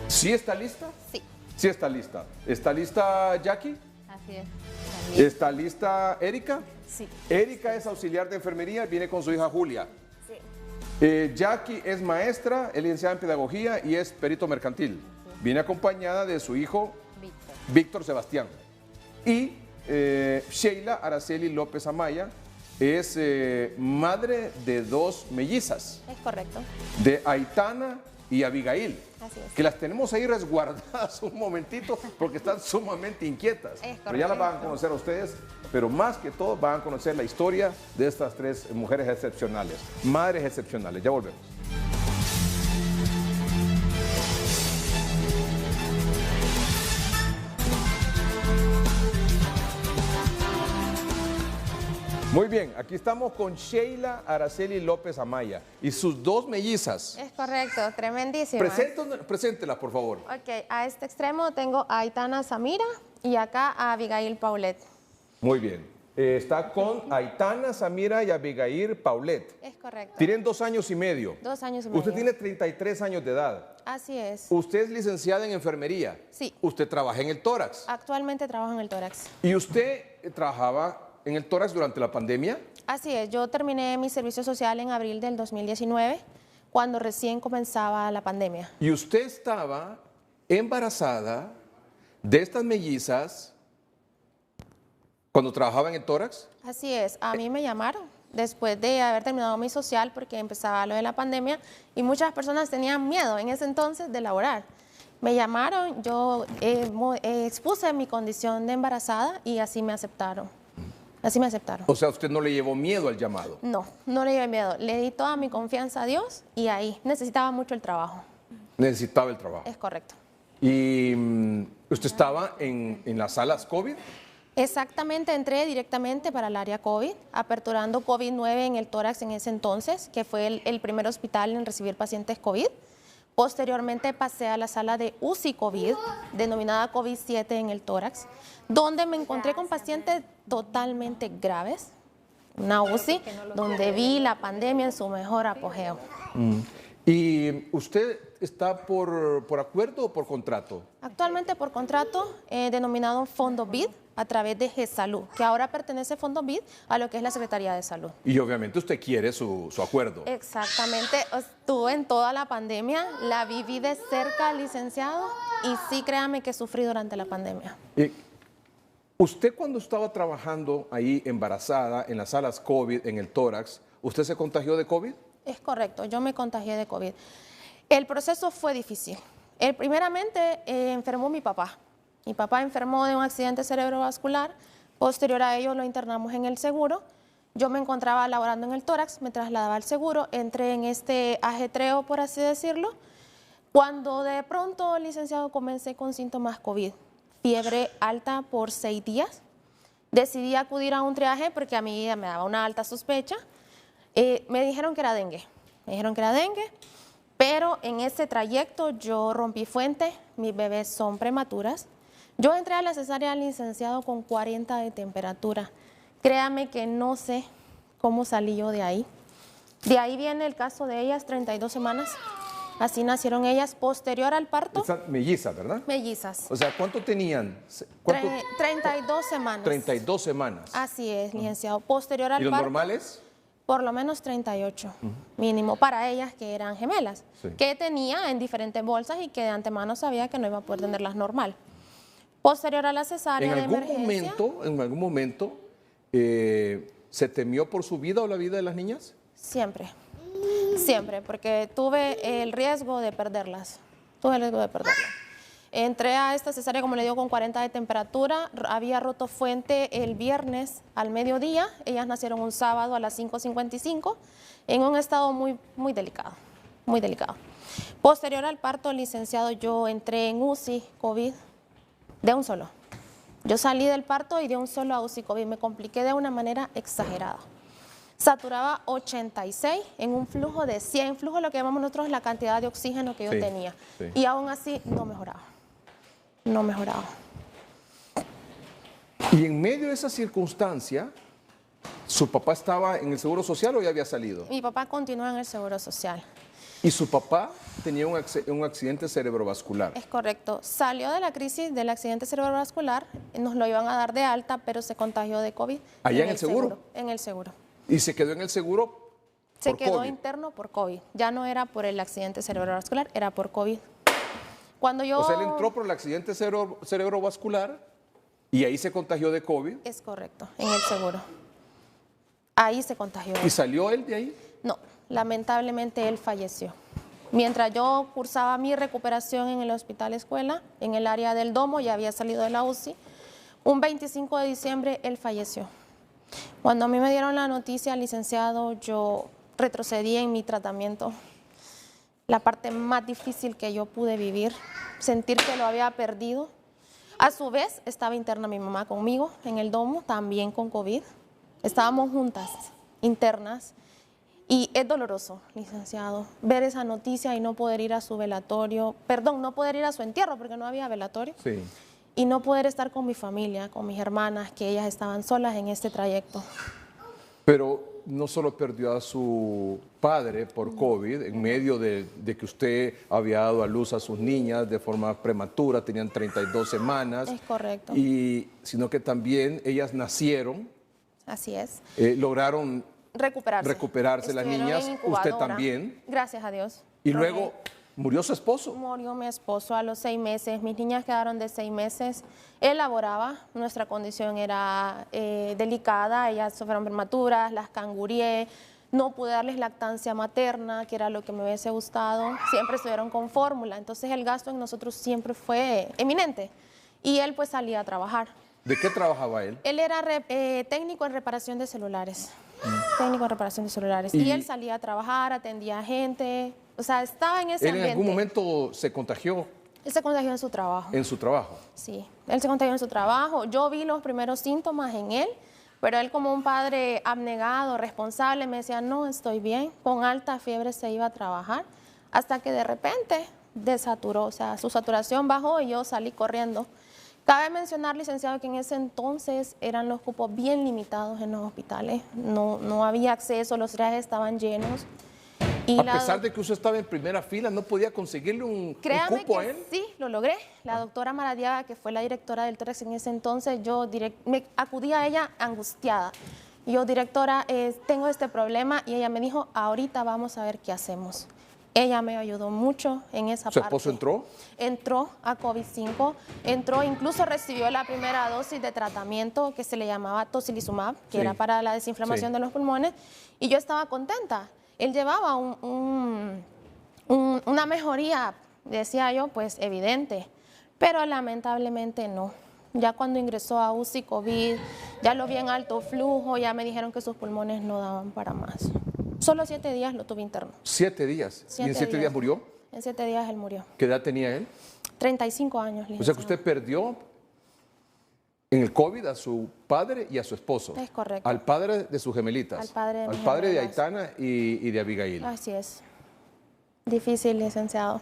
¿Sí está lista? Sí. Sí está lista. ¿Está lista Jackie? Así es. ¿Está lista Erika? Sí. Erika es auxiliar de enfermería, viene con su hija Julia. Jackie es maestra, es licenciada en pedagogía y es perito mercantil. Viene acompañada de su hijo Víctor Sebastián. Y Sheila Araceli López Amaya es madre de dos mellizas, Es correcto. de Aitana y Abigail, Así es. que las tenemos ahí resguardadas un momentito porque están sumamente inquietas. Es Pero ya las van a correcto. conocer a ustedes, pero más que todo van a conocer la historia de estas tres mujeres excepcionales, madres excepcionales. Ya volvemos. Muy bien, aquí estamos con Sheila Araceli López Amaya y sus dos mellizas. Es correcto, tremendísimas. Preséntelas, por favor. Ok, a este extremo tengo a Aitana Samira y acá a Abigail Paulet. Muy bien. Está con Aitana Samira y Abigail Paulet. Es correcto. Tienen 2 años y medio. 2 años y medio. Usted tiene 33 años de edad. Así es. Usted es licenciada en enfermería. Sí. Usted trabaja en el tórax. Actualmente trabajo en el tórax. ¿Y usted trabajaba en el tórax durante la pandemia? Así es, yo terminé mi servicio social en abril del 2019, cuando recién comenzaba la pandemia. ¿Y usted estaba embarazada de estas mellizas cuando trabajaba en el tórax? Así es, a mí me llamaron después de haber terminado mi social porque empezaba lo de la pandemia y muchas personas tenían miedo en ese entonces de laborar. Me llamaron, yo expuse mi condición de embarazada y así me aceptaron. Así me aceptaron. O sea, usted no le llevó miedo al llamado. No, no le llevé miedo. Le di toda mi confianza a Dios y ahí necesitaba mucho el trabajo. Necesitaba el trabajo. Es correcto. ¿Y usted estaba en las salas COVID? Exactamente, entré directamente para el área COVID, aperturando COVID-9 en el tórax en ese entonces, que fue el primer hospital en recibir pacientes COVID. Posteriormente pasé a la sala de UCI COVID, denominada COVID-7 en el tórax, donde me encontré con pacientes totalmente graves, una UCI, donde vi la pandemia en su mejor apogeo. ¿Y usted está por acuerdo o por contrato? Actualmente por contrato denominado Fondo BID a través de GESalud, que ahora pertenece Fondo BID a lo que es la Secretaría de Salud. Y obviamente usted quiere su acuerdo. Exactamente, estuve en toda la pandemia, la viví de cerca, licenciado, y sí, créame que sufrí durante la pandemia. Usted cuando estaba trabajando ahí embarazada en las salas COVID, en el tórax, ¿usted se contagió de COVID? Es correcto, yo me contagié de COVID. El proceso fue difícil. Primeramente enfermó mi papá. Mi papá enfermó de un accidente cerebrovascular. Posterior a ello lo internamos en el seguro. Yo me encontraba laborando en el tórax, me trasladaba al seguro, entré en este ajetreo, por así decirlo, cuando de pronto, licenciado, comencé con síntomas COVID. Fiebre alta por 6 días. Decidí acudir a un triaje porque a mí me daba una alta sospecha. Me dijeron que era dengue. Pero en ese trayecto yo rompí fuente, mis bebés son prematuras. Yo entré a la cesárea, licenciado, con 40 de temperatura. Créame que no sé cómo salí yo de ahí. De ahí viene el caso de ellas, 32 semanas. Así nacieron ellas, posterior al parto. Están mellizas, ¿verdad? Mellizas. O sea, ¿cuánto tenían? 32 semanas. 32 semanas. Así es, licenciado. Posterior al ¿Y los parto. normales? Por lo menos 38, mínimo, para ellas que eran gemelas, Sí. que tenía en diferentes bolsas y que de antemano sabía que no iba a poder tenerlas normal. Posterior a la cesárea de emergencia. ¿En algún momento se temió por su vida o la vida de las niñas? Siempre, porque tuve el riesgo de perderlas. Entré a esta cesárea, como le digo, con 40 de temperatura. Había roto fuente el viernes al mediodía. Ellas nacieron un sábado a las 5:55 en un estado muy delicado, muy delicado. Posterior al parto, licenciado, yo entré en UCI COVID de un solo. Yo salí del parto y de un solo a UCI COVID. Me compliqué de una manera exagerada. Saturaba 86 en un flujo de 100, flujo lo que llamamos nosotros la cantidad de oxígeno que yo tenía. Sí. Y aún así no mejoraba. No mejoraba. Y en medio de esa circunstancia, ¿su papá estaba en el Seguro Social o ya había salido? Mi papá continúa en el Seguro Social. Y su papá tenía un accidente cerebrovascular. Es correcto. Salió de la crisis del accidente cerebrovascular, nos lo iban a dar de alta, pero se contagió de COVID. ¿Allá en el seguro? En el seguro. ¿Y se quedó en el seguro Se por quedó COVID? interno por COVID. Ya no era por el accidente cerebrovascular, era por COVID. Cuando yo... O sea, él entró por el accidente cerebrovascular y ahí se contagió de COVID. Es correcto, en el seguro. Ahí se contagió. ¿Y salió él de ahí? No, lamentablemente él falleció. Mientras yo cursaba mi recuperación en el hospital escuela, en el área del Domo, ya había salido de la UCI, un 25 de diciembre él falleció. Cuando a mí me dieron la noticia, licenciado, yo retrocedí en mi tratamiento. La parte más difícil que yo pude vivir, sentir que lo había perdido. A su vez, estaba interna mi mamá conmigo en el Domo, también con COVID. Estábamos juntas, internas. Y es doloroso, licenciado, ver esa noticia y no poder ir a su velatorio, no poder ir a su entierro porque no había velatorio. Sí. Y no poder estar con mi familia, con mis hermanas, que ellas estaban solas en este trayecto. Pero no solo perdió a su padre por COVID, en medio de que usted había dado a luz a sus niñas de forma prematura, tenían 32 semanas. Es correcto. Sino que también ellas nacieron. Así es. Lograron recuperarse las Estuvieron niñas, en incubadora. usted también. Gracias a Dios. Y luego murió su esposo. Murió mi esposo a los 6 meses, mis niñas quedaron de 6 meses. Él laboraba, nuestra condición era delicada, ellas fueron prematuras, las cangurié, no pude darles lactancia materna, que era lo que me hubiese gustado, siempre estuvieron con fórmula, entonces el gasto en nosotros siempre fue eminente. Y él pues salía a trabajar. ¿De qué trabajaba él? Él era técnico en reparación de celulares. Técnico en reparación de celulares. Y él salía a trabajar, atendía a gente, o sea, estaba en ese ambiente. ¿Él en algún momento se contagió? Él se contagió en su trabajo. ¿En su trabajo? Sí, él se contagió en su trabajo. Yo vi los primeros síntomas en él, pero él como un padre abnegado, responsable, me decía, no, estoy bien. Con alta fiebre se iba a trabajar, hasta que de repente desaturó, o sea, su saturación bajó y yo salí corriendo. Cabe mencionar, licenciado, que en ese entonces eran los cupos bien limitados en los hospitales. No había acceso, los trajes estaban llenos. Y A pesar de que usted estaba en primera fila, ¿no podía conseguirle un cupo a él? Sí, lo logré. La doctora Maradiaga, que fue la directora del tórax en ese entonces, me acudí a ella angustiada. Yo, directora, tengo este problema, y ella me dijo, ahorita vamos a ver qué hacemos. Ella me ayudó mucho en esa parte. ¿Su esposo entró? Entró a COVID-5, incluso recibió la primera dosis de tratamiento que se le llamaba tocilizumab, que era para la desinflamación de los pulmones, y yo estaba contenta. Él llevaba una mejoría, decía yo, pues evidente, pero lamentablemente no. Ya cuando ingresó a UCI COVID, ya lo vi en alto flujo, ya me dijeron que sus pulmones no daban para más. Solo 7 días lo tuve interno. 7 días. ¿Y en 7 días murió? En 7 días él murió. ¿Qué edad tenía él? 35 años. O sea que usted perdió en el COVID a su padre y a su esposo. Es correcto. Al padre de sus gemelitas. Al padre de mis padre de gemelas. Aitana y de Abigail. Así es. Difícil, licenciado.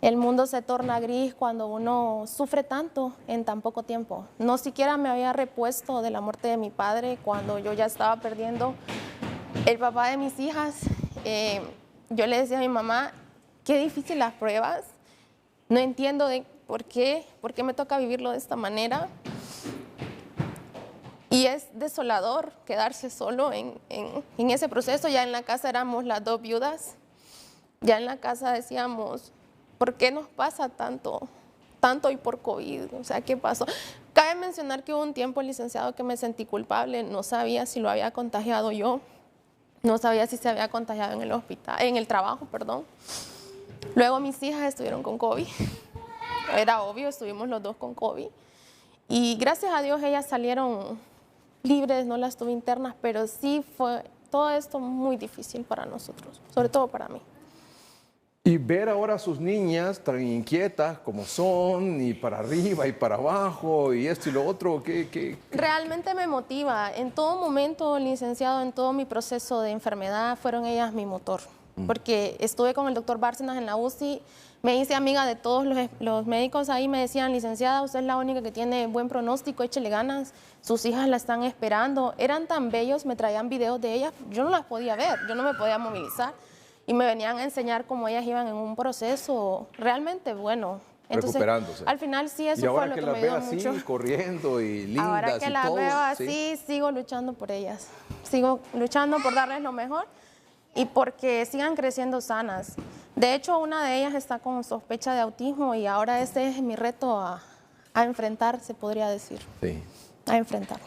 El mundo se torna gris cuando uno sufre tanto en tan poco tiempo. No siquiera me había repuesto de la muerte de mi padre cuando yo ya estaba perdiendo el papá de mis hijas. Yo le decía a mi mamá, qué difícil las pruebas. No entiendo por qué me toca vivirlo de esta manera. Y es desolador quedarse solo en ese proceso. Ya en la casa éramos las 2 viudas. Ya en la casa decíamos, ¿por qué nos pasa tanto y por COVID? O sea, ¿qué pasó? Cabe mencionar que hubo un tiempo, licenciado, que me sentí culpable. No sabía si lo había contagiado yo. No sabía si se había contagiado en el hospital, en el trabajo, perdón. Luego mis hijas estuvieron con COVID. Era obvio, estuvimos los 2 con COVID. Y gracias a Dios ellas salieron libres, no las tuve internas, pero sí fue todo esto muy difícil para nosotros, sobre todo para mí. Y ver ahora a sus niñas tan inquietas como son, y para arriba y para abajo, y esto y lo otro, ¿qué? Realmente me motiva. En todo momento, licenciado, en todo mi proceso de enfermedad, fueron ellas mi motor. Porque estuve con el doctor Bárcenas en la UCI, me hice amiga de todos los médicos ahí, me decían, licenciada, usted es la única que tiene buen pronóstico, échele ganas, sus hijas la están esperando. Eran tan bellos, me traían videos de ellas, yo no las podía ver, yo no me podía movilizar. Y me venían a enseñar cómo ellas iban en un proceso realmente bueno. Entonces, recuperándose. Al final sí, eso fue lo que me ayudó mucho. Y ahora que las ve así, corriendo y lindas ahora que y las todo, veo así, ¿sí? sigo luchando por ellas. Sigo luchando por darles lo mejor y porque sigan creciendo sanas. De hecho, una de ellas está con sospecha de autismo y ahora ese es mi reto a enfrentar, se podría decir. Sí. A enfrentar.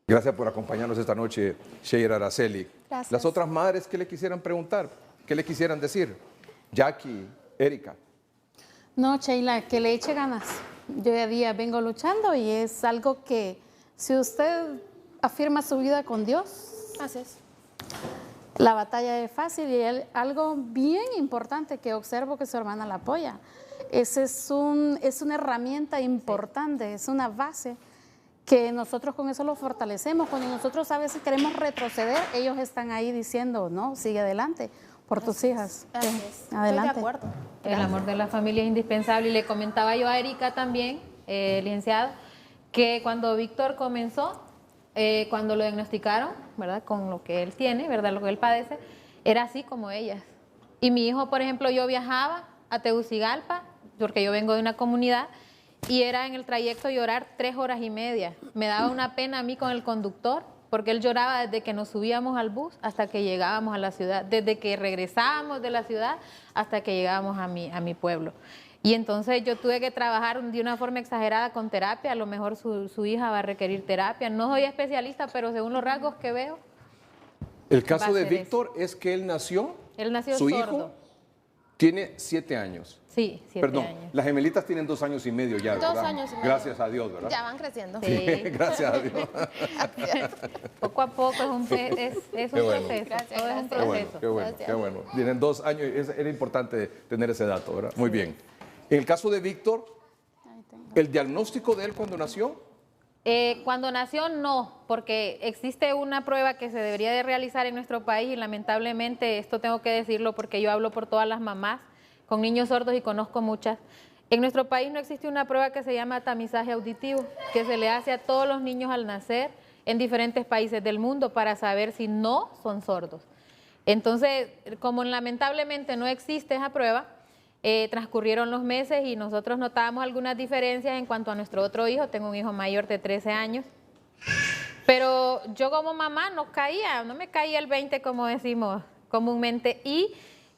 Gracias por acompañarnos esta noche, Sheira Araceli. Gracias. Las otras madres, ¿qué le quisieran preguntar? ¿Qué le quisieran decir? Jackie, Erika. No, Sheila, que le eche ganas. Yo día a día vengo luchando y es algo que si usted afirma su vida con Dios, Así es. la batalla es fácil y algo bien importante que observo que su hermana la apoya. Es una herramienta importante, es una base que nosotros con eso lo fortalecemos. Cuando nosotros a veces queremos retroceder, ellos están ahí diciendo, no, sigue adelante por tus hijas. Así es. Adelante. Estoy de acuerdo. El amor de la familia es indispensable. Y le comentaba yo a Erika también, licenciado, que cuando Víctor comenzó, cuando lo diagnosticaron, ¿verdad? Con lo que él tiene, ¿verdad? Lo que él padece, era así como ellas. Y mi hijo, por ejemplo, yo viajaba a Tegucigalpa, porque yo vengo de una comunidad, y era en el trayecto llorar 3 horas y media. Me daba una pena a mí con el conductor, porque él lloraba desde que nos subíamos al bus hasta que llegábamos a la ciudad, desde que regresábamos de la ciudad hasta que llegábamos a mi pueblo. Y entonces yo tuve que trabajar de una forma exagerada con terapia. A lo mejor su hija va a requerir terapia. No soy especialista, pero según los rasgos que veo. El caso de Víctor es que él nació su sordo. hijo tiene 7 años. Sí, 7 Perdón, años. las gemelitas tienen 2 años y medio ya, ¿verdad? 2 años y medio. Gracias a Dios, ¿verdad? Ya van creciendo. Sí. Gracias a Dios. Poco a poco es un Qué proceso. bueno. Gracias, Todo es un Qué bueno, proceso. qué bueno, Gracias. qué bueno. Tienen 2 años, era importante tener ese dato, ¿verdad? Muy bien. En el caso de Víctor, ¿el diagnóstico de él cuando nació? Cuando nació no, porque existe una prueba que se debería de realizar en nuestro país y lamentablemente esto tengo que decirlo porque yo hablo por todas las mamás con niños sordos y conozco muchas. En nuestro país no existe una prueba que se llama tamizaje auditivo, que se le hace a todos los niños al nacer en diferentes países del mundo para saber si no son sordos. Entonces, como lamentablemente no existe esa prueba, transcurrieron los meses y nosotros notábamos algunas diferencias en cuanto a nuestro otro hijo. Tengo un hijo mayor de 13 años. Pero yo como mamá no me caía el 20 como decimos comúnmente, y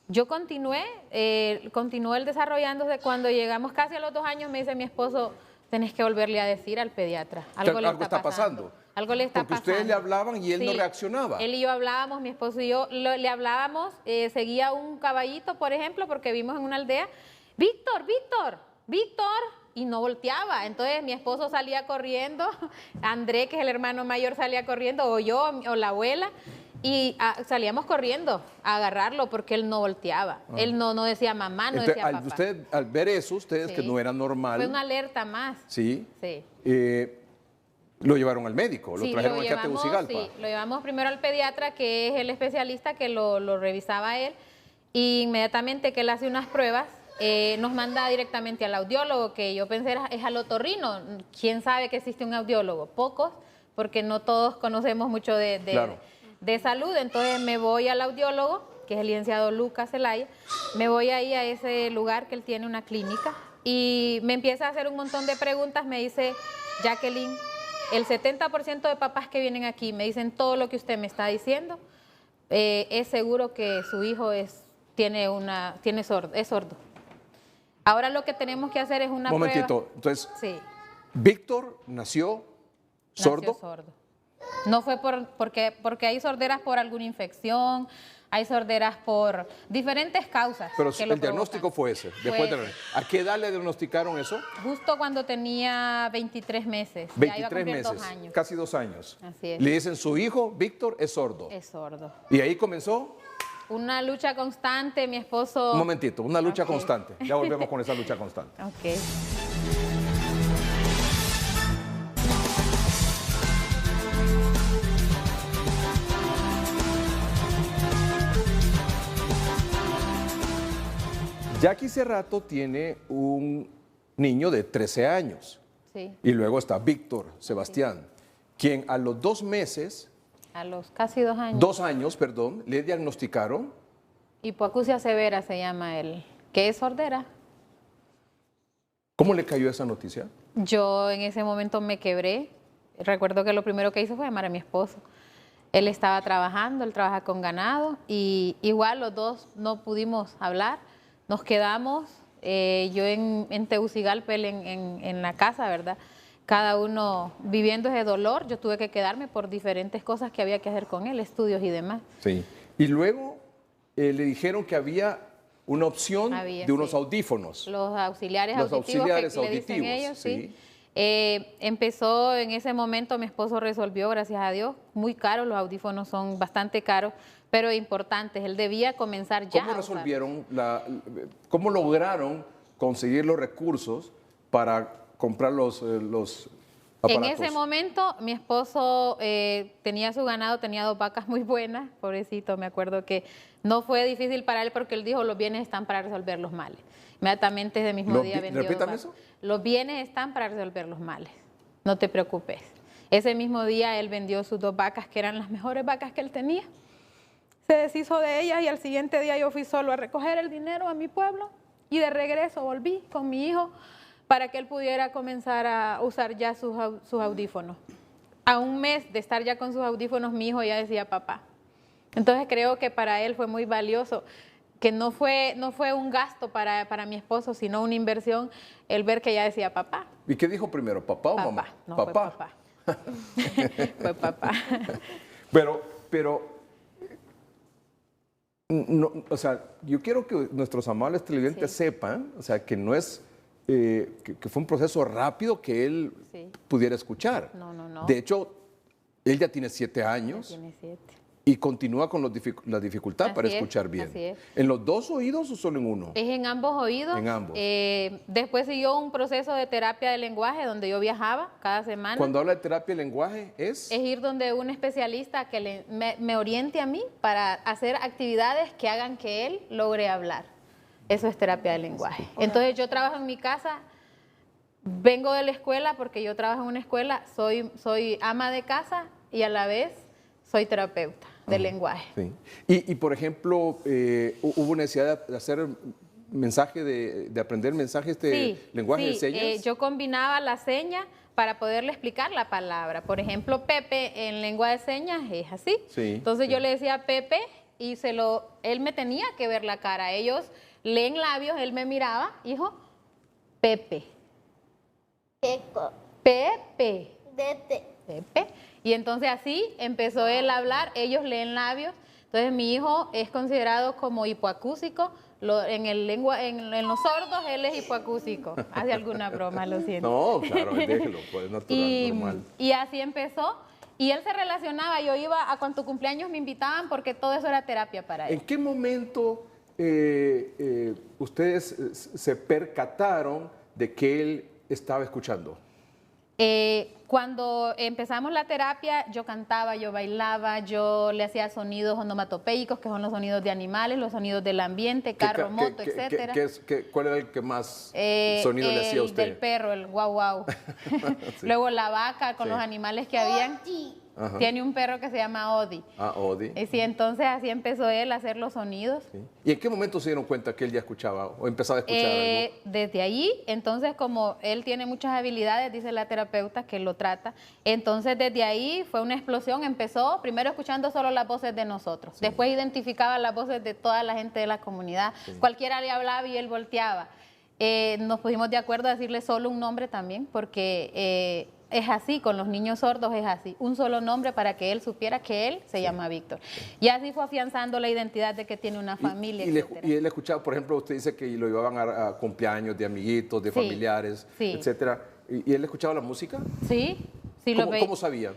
yo continué el desarrollándose. Cuando llegamos casi a los 2 años me dice mi esposo, tenés que volverle a decir al pediatra, algo está pasando. Algo le está Porque pasando. ustedes le hablaban y él Sí, no reaccionaba. Él y yo hablábamos, mi esposo y yo le hablábamos, seguía un caballito, por ejemplo, porque vivimos en una aldea, Víctor, Víctor, Víctor, y no volteaba. Entonces mi esposo salía corriendo, André, que es el hermano mayor, salía corriendo, o yo, o la abuela, y salíamos corriendo a agarrarlo porque él no volteaba. Él no decía mamá, no Entonces, decía papá. Usted, al ver eso, ustedes Sí. que no era normal. Fue una alerta más. Sí. Sí. Lo llevaron al médico, lo Sí, trajeron aquí a Tegucigalpa. sí, lo llevamos primero al pediatra, que es el especialista que lo revisaba él, y inmediatamente que él hace unas pruebas, nos manda directamente al audiólogo, que yo pensé es al otorrino. ¿Quién sabe que existe un audiólogo? Pocos, porque no todos conocemos mucho Claro. de salud. Entonces me voy al audiólogo, que es el licenciado Lucas Zelaya, me voy ahí a ese lugar que él tiene una clínica, y me empieza a hacer un montón de preguntas. Me dice, Jacqueline, el 70% de papás que vienen aquí me dicen todo lo que usted me está diciendo. Es seguro que su hijo es sordo. Ahora lo que tenemos que hacer es una Momentito, prueba. entonces, Sí, Víctor nació sordo. nació sordo. No fue porque hay sorderas por alguna infección, hay sorderas por diferentes causas. Pero que lo el diagnóstico provocan. fue ese. ¿A qué edad le diagnosticaron eso? Justo cuando tenía 23 meses. Ya iba a 23 cumplir meses, 2 años. casi 2 años. Así es. Le dicen, su hijo, Víctor, es sordo. Es sordo. Y ahí comenzó, Una lucha constante, mi esposo... un momentito, una lucha Ok. constante. Ya volvemos con esa lucha constante. Ok. Jackie Cerrato tiene un niño de 13 años. Sí, Y luego está Víctor Sebastián, quien a los 2 meses, a los casi 2 años. 2 años, perdón, le diagnosticaron. Hipoacusia severa se llama él, que es sordera. ¿Cómo le cayó esa noticia? Yo en ese momento me quebré. Recuerdo que lo primero que hice fue llamar a mi esposo. Él estaba trabajando, él trabaja con ganado, y igual los dos no pudimos hablar. Nos quedamos, yo en Tegucigalpa, él en la casa, ¿verdad? Cada uno viviendo ese dolor. Yo tuve que quedarme por diferentes cosas que había que hacer con él, estudios y demás. Sí. Y luego le dijeron que había una opción Había, de unos sí. auditivos. Los auxiliares Los auditivos, auxiliares que le dicen auditivos, ellos, sí. sí. Empezó en ese momento, mi esposo resolvió, gracias a Dios, muy caros, los audífonos son bastante caros, pero importantes. Él debía comenzar ya. ¿Cómo resolvieron, cómo lograron conseguir los recursos para comprar los aparatos? En ese momento, mi esposo tenía su ganado, tenía 2 vacas muy buenas, pobrecito, me acuerdo que no fue difícil para él porque él dijo, los bienes están para resolver los males. Inmediatamente ese mismo día vendió 2 ¿Repítame vacas. eso? Los bienes están para resolver los males, no te preocupes. Ese mismo día él vendió sus 2 vacas, que eran las mejores vacas que él tenía. Se deshizo de ellas y al siguiente día yo fui solo a recoger el dinero a mi pueblo, y de regreso volví con mi hijo para que él pudiera comenzar a usar ya sus audífonos. A un mes de estar ya con sus audífonos, mi hijo ya decía papá. Entonces creo que para él fue muy valioso, que no fue un gasto para mi esposo, sino una inversión, el ver que ya decía papá. ¿Y qué dijo primero, papá o mamá? Papá, no, fue papá. Fue papá. Pero no, o sea, yo quiero que nuestros amables televidentes sepan, o sea, que no es, que fue un proceso rápido que él pudiera escuchar. No. De hecho, él ya tiene 7 años. Ya tiene 7. Y continúa con la dificultad Así para es, escuchar bien. así es. ¿En los 2 oídos o solo en uno? Es en ambos oídos. En ambos. Después siguió un proceso de terapia de lenguaje donde yo viajaba cada semana. Cuando habla de terapia de lenguaje, es ir donde un especialista que me oriente a mí para hacer actividades que hagan que él logre hablar. Eso es terapia de lenguaje. Entonces yo trabajo en mi casa, vengo de la escuela porque yo trabajo en una escuela, soy ama de casa y a la vez soy terapeuta. del lenguaje. Sí. Y por ejemplo, ¿hubo necesidad de hacer mensaje, de aprender mensajes de lenguaje de señas? Yo combinaba la seña para poderle explicar la palabra. Por ejemplo, Pepe en lengua de señas es así. Sí, Entonces sí. yo le decía Pepe y él me tenía que ver la cara. Ellos leen labios, él me miraba, hijo, Pepe. Pepe. Pepe. Y entonces así empezó él a hablar, ellos leen labios. Entonces mi hijo es considerado como hipoacúsico. En los sordos él es hipoacúsico. Hace alguna broma, lo siento. No, claro, déjelo, pues es natural, normal. Y así empezó. Y él se relacionaba, yo iba a cuando cumpleaños me invitaban porque todo eso era terapia para él. ¿En qué momento ustedes se percataron de que él estaba escuchando? Cuando empezamos la terapia, yo cantaba, yo bailaba, yo le hacía sonidos onomatopeicos, que son los sonidos de animales, los sonidos del ambiente, carro, moto, etcétera. ¿Cuál era el que más sonido le hacía a usted? El del perro, el guau guau. Sí. Luego la vaca con los animales que habían. Ajá. Tiene un perro que se llama Odi. Ah, Odi. Sí, entonces así empezó él a hacer los sonidos. Sí. ¿Y en qué momento se dieron cuenta que él ya escuchaba o empezaba a escuchar algo? Desde allí, entonces como él tiene muchas habilidades, dice la terapeuta que lo trata, entonces desde ahí fue una explosión, empezó primero escuchando solo las voces de nosotros, después identificaba las voces de toda la gente de la comunidad, cualquiera le hablaba y él volteaba. Nos pusimos de acuerdo a decirle solo un nombre también, porque es así, con los niños sordos es así, un solo nombre para que él supiera que él se llama Víctor. Y así fue afianzando la identidad de que tiene una familia, etcétera. Y él escuchaba, por ejemplo, usted dice que lo llevaban a cumpleaños de amiguitos, de familiares, etcétera. ¿Y él escuchaba la música? Sí, sí lo veía. ¿Cómo sabía?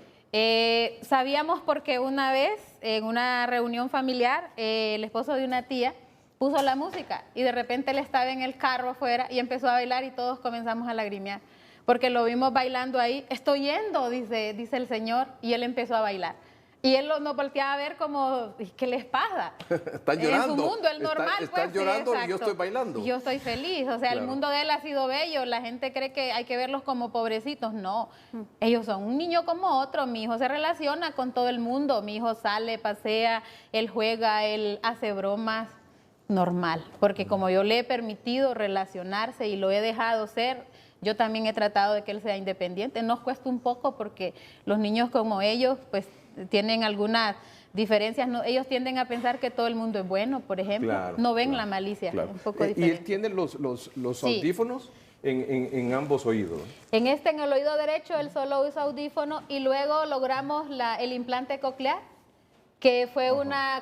Sabíamos porque una vez, en una reunión familiar, el esposo de una tía puso la música y de repente él estaba en el carro afuera y empezó a bailar y todos comenzamos a lagrimear. Porque lo vimos bailando ahí, estoy yendo, dice el señor, y él empezó a bailar. Y él nos volteaba a ver como, ¿qué les pasa? Están llorando. En su mundo, el normal. Están llorando y yo estoy bailando. Yo estoy feliz, o sea, el mundo de él ha sido bello, la gente cree que hay que verlos como pobrecitos, no. Ellos son un niño como otro, mi hijo se relaciona con todo el mundo, mi hijo sale, pasea, él juega, él hace bromas, normal. Porque como yo le he permitido relacionarse y lo he dejado ser, yo también he tratado de que él sea independiente. Nos cuesta un poco porque los niños como ellos, pues, tienen algunas diferencias. No, ellos tienden a pensar que todo el mundo es bueno, por ejemplo. No ven la malicia. Un poco diferente. ¿Y él tiene los audífonos en ambos oídos? En el oído derecho, él solo usa audífono y luego logramos el implante coclear, que fue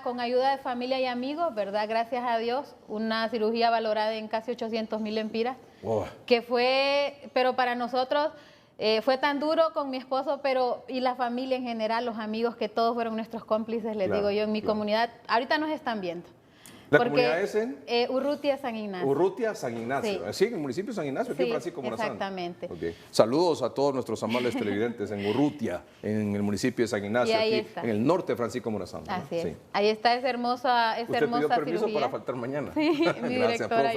con ayuda de familia y amigos, ¿verdad? Gracias a Dios, una cirugía valorada en casi 800,000 lempiras. Wow. Que pero para nosotros fue tan duro con mi esposo, y la familia en general, los amigos, que todos fueron nuestros cómplices, les digo yo, en mi comunidad. Ahorita nos están viendo. ¿La comunidad es en? Urrutia, San Ignacio. Urrutia, San Ignacio. Sí, en el municipio de San Ignacio, aquí en Francisco Morazán. Exactamente. Okay. Saludos a todos nuestros amables televidentes en Urrutia, en el municipio de San Ignacio, aquí en el norte de Francisco Morazán. Así es. Ahí está esa hermosa ¿Usted pidió permiso cirugía para faltar mañana? Sí, mi directora.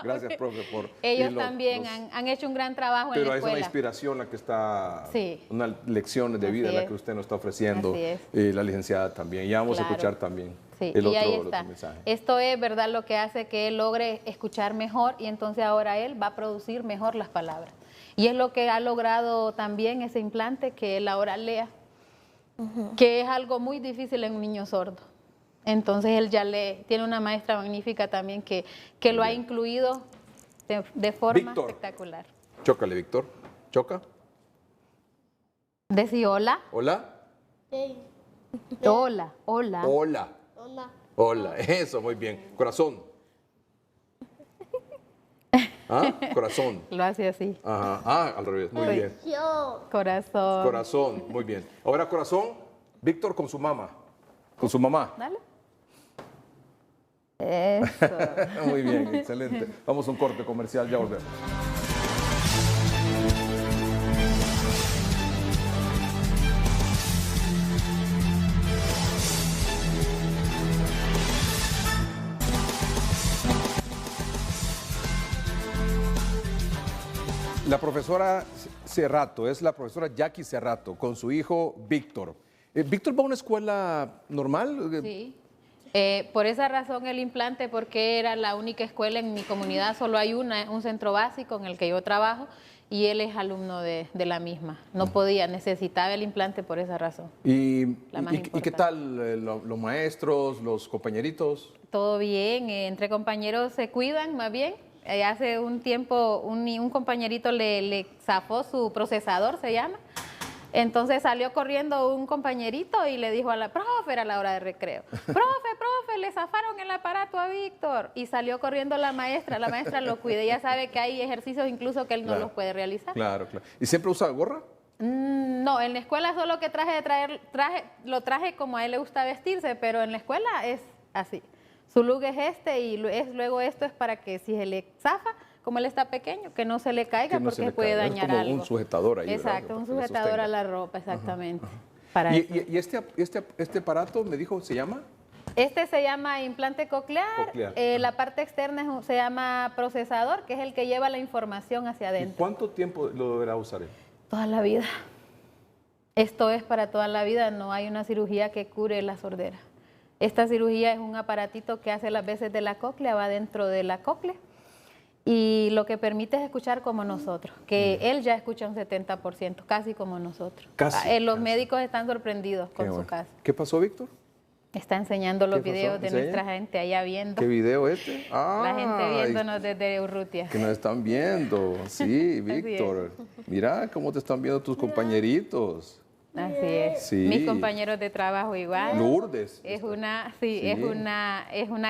Gracias, profe, por ellos también han hecho un gran trabajo en la escuela. Pero es una inspiración la que está, una lección de vida la que usted nos está ofreciendo, la licenciada también. Ya vamos a escuchar también. Sí, y ahí está. Esto es verdad lo que hace que él logre escuchar mejor y entonces ahora él va a producir mejor las palabras. Y es lo que ha logrado también ese implante, que él ahora lea, que es algo muy difícil en un niño sordo. Entonces él ya lee, tiene una maestra magnífica también que lo ha incluido de forma espectacular. Chócale, Víctor. Choca. Decí hola. Hola. Sí. Hola, hola. Hola. Hola. Hola, eso, muy bien. Corazón. ¿Ah? Corazón. Lo hace así. Ajá. Ah, al revés, muy bien. Corazón. Corazón, muy bien. Ahora corazón, Víctor con su mamá. Con su mamá. Dale. Eso. Muy bien, excelente. Vamos a un corte comercial, ya volvemos. La profesora Cerrato, es la profesora Jackie Cerrato, con su hijo Víctor. ¿Víctor va a una escuela normal? Sí. Por esa razón el implante, porque era la única escuela en mi comunidad, solo hay un centro básico en el que yo trabajo y él es alumno de la misma. No podía, necesitaba el implante por esa razón. ¿Y importante. qué tal los maestros, los compañeritos? Todo bien, entre compañeros se cuidan más bien. Hace un tiempo un compañerito le zafó su procesador, se llama. Entonces salió corriendo un compañerito y le dijo a la profe, era la hora de recreo, profe, le zafaron el aparato a Víctor. Y salió corriendo la maestra lo cuida. Ella sabe que hay ejercicios incluso que él no los puede realizar. Claro. ¿Y siempre usa gorra? No, en la escuela solo que lo traje como a él le gusta vestirse, pero en la escuela es así. Su look es este y luego esto es para que si se le zafa, como él está pequeño, que no se le caiga porque se puede dañar algo. Es como algo. un sujetador ahí. Exacto, un sujetador a la ropa, exactamente. Para ¿Y este aparato, me dijo, se llama? Este se llama implante coclear. La parte externa se llama procesador, que es el que lleva la información hacia adentro. ¿Y cuánto tiempo lo deberá usar él? Toda la vida. Esto es para toda la vida, no hay una cirugía que cure la sordera. Esta cirugía es un aparatito que hace las veces de la cóclea, va dentro de la cóclea y lo que permite es escuchar como nosotros, que él ya escucha un 70%, casi como nosotros. Los médicos están sorprendidos con su caso. ¿Qué pasó, Víctor? Está enseñando los videos de nuestra gente allá viendo. ¿Qué video este? La gente viéndonos desde Urrutia. Que nos están viendo, sí, Víctor. Mira cómo te están viendo tus compañeritos. Así es. Sí. Mis compañeros de trabajo igual. Lourdes. Es una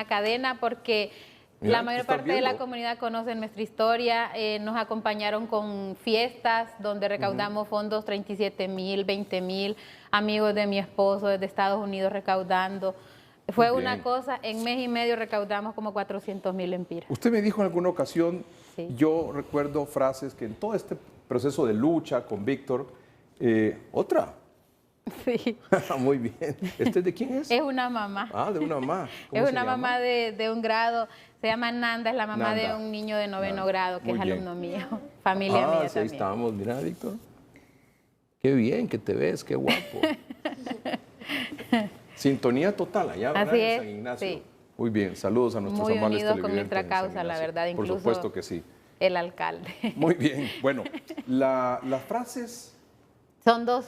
cadena porque la mayor parte de la comunidad conoce nuestra historia. Nos acompañaron con fiestas donde recaudamos fondos, 37,000, 20,000, amigos de mi esposo desde Estados Unidos recaudando. Fue una cosa, en mes y medio recaudamos como 400,000 lempiras. Usted me dijo en alguna ocasión, sí. Yo recuerdo frases que en todo este proceso de lucha con Víctor, otra. Sí. Muy bien. ¿Este de quién es? Es una mamá. Ah, de una mamá. Es una mamá de un grado, se llama Nanda, es la mamá de un niño de 9º grado, que es alumno mío, familia mía sí, también. Ahí estamos, mira, Víctor. Qué bien que te ves, qué guapo. Sintonía total allá, ¿verdad? Así En San San Ignacio. Sí. Muy bien, saludos a nuestros amables televidentes. Muy unidos con nuestra causa, la verdad, incluso. Por supuesto que sí. El alcalde. Muy bien, bueno, las frases... Son dos.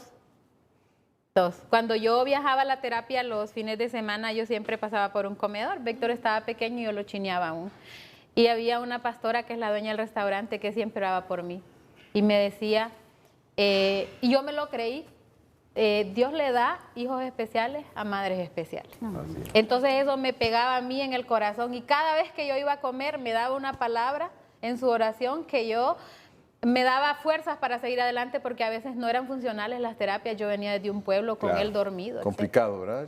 Cuando yo viajaba a la terapia los fines de semana, yo siempre pasaba por un comedor. Víctor estaba pequeño y yo lo chineaba aún. Y había una pastora que es la dueña del restaurante que siempre oraba por mí. Y me decía, y yo me lo creí, Dios le da hijos especiales a madres especiales. Entonces eso me pegaba a mí en el corazón y cada vez que yo iba a comer me daba una palabra en su oración que yo me daba fuerzas para seguir adelante porque a veces no eran funcionales las terapias. Yo venía desde un pueblo con él dormido. Complicado, ¿verdad?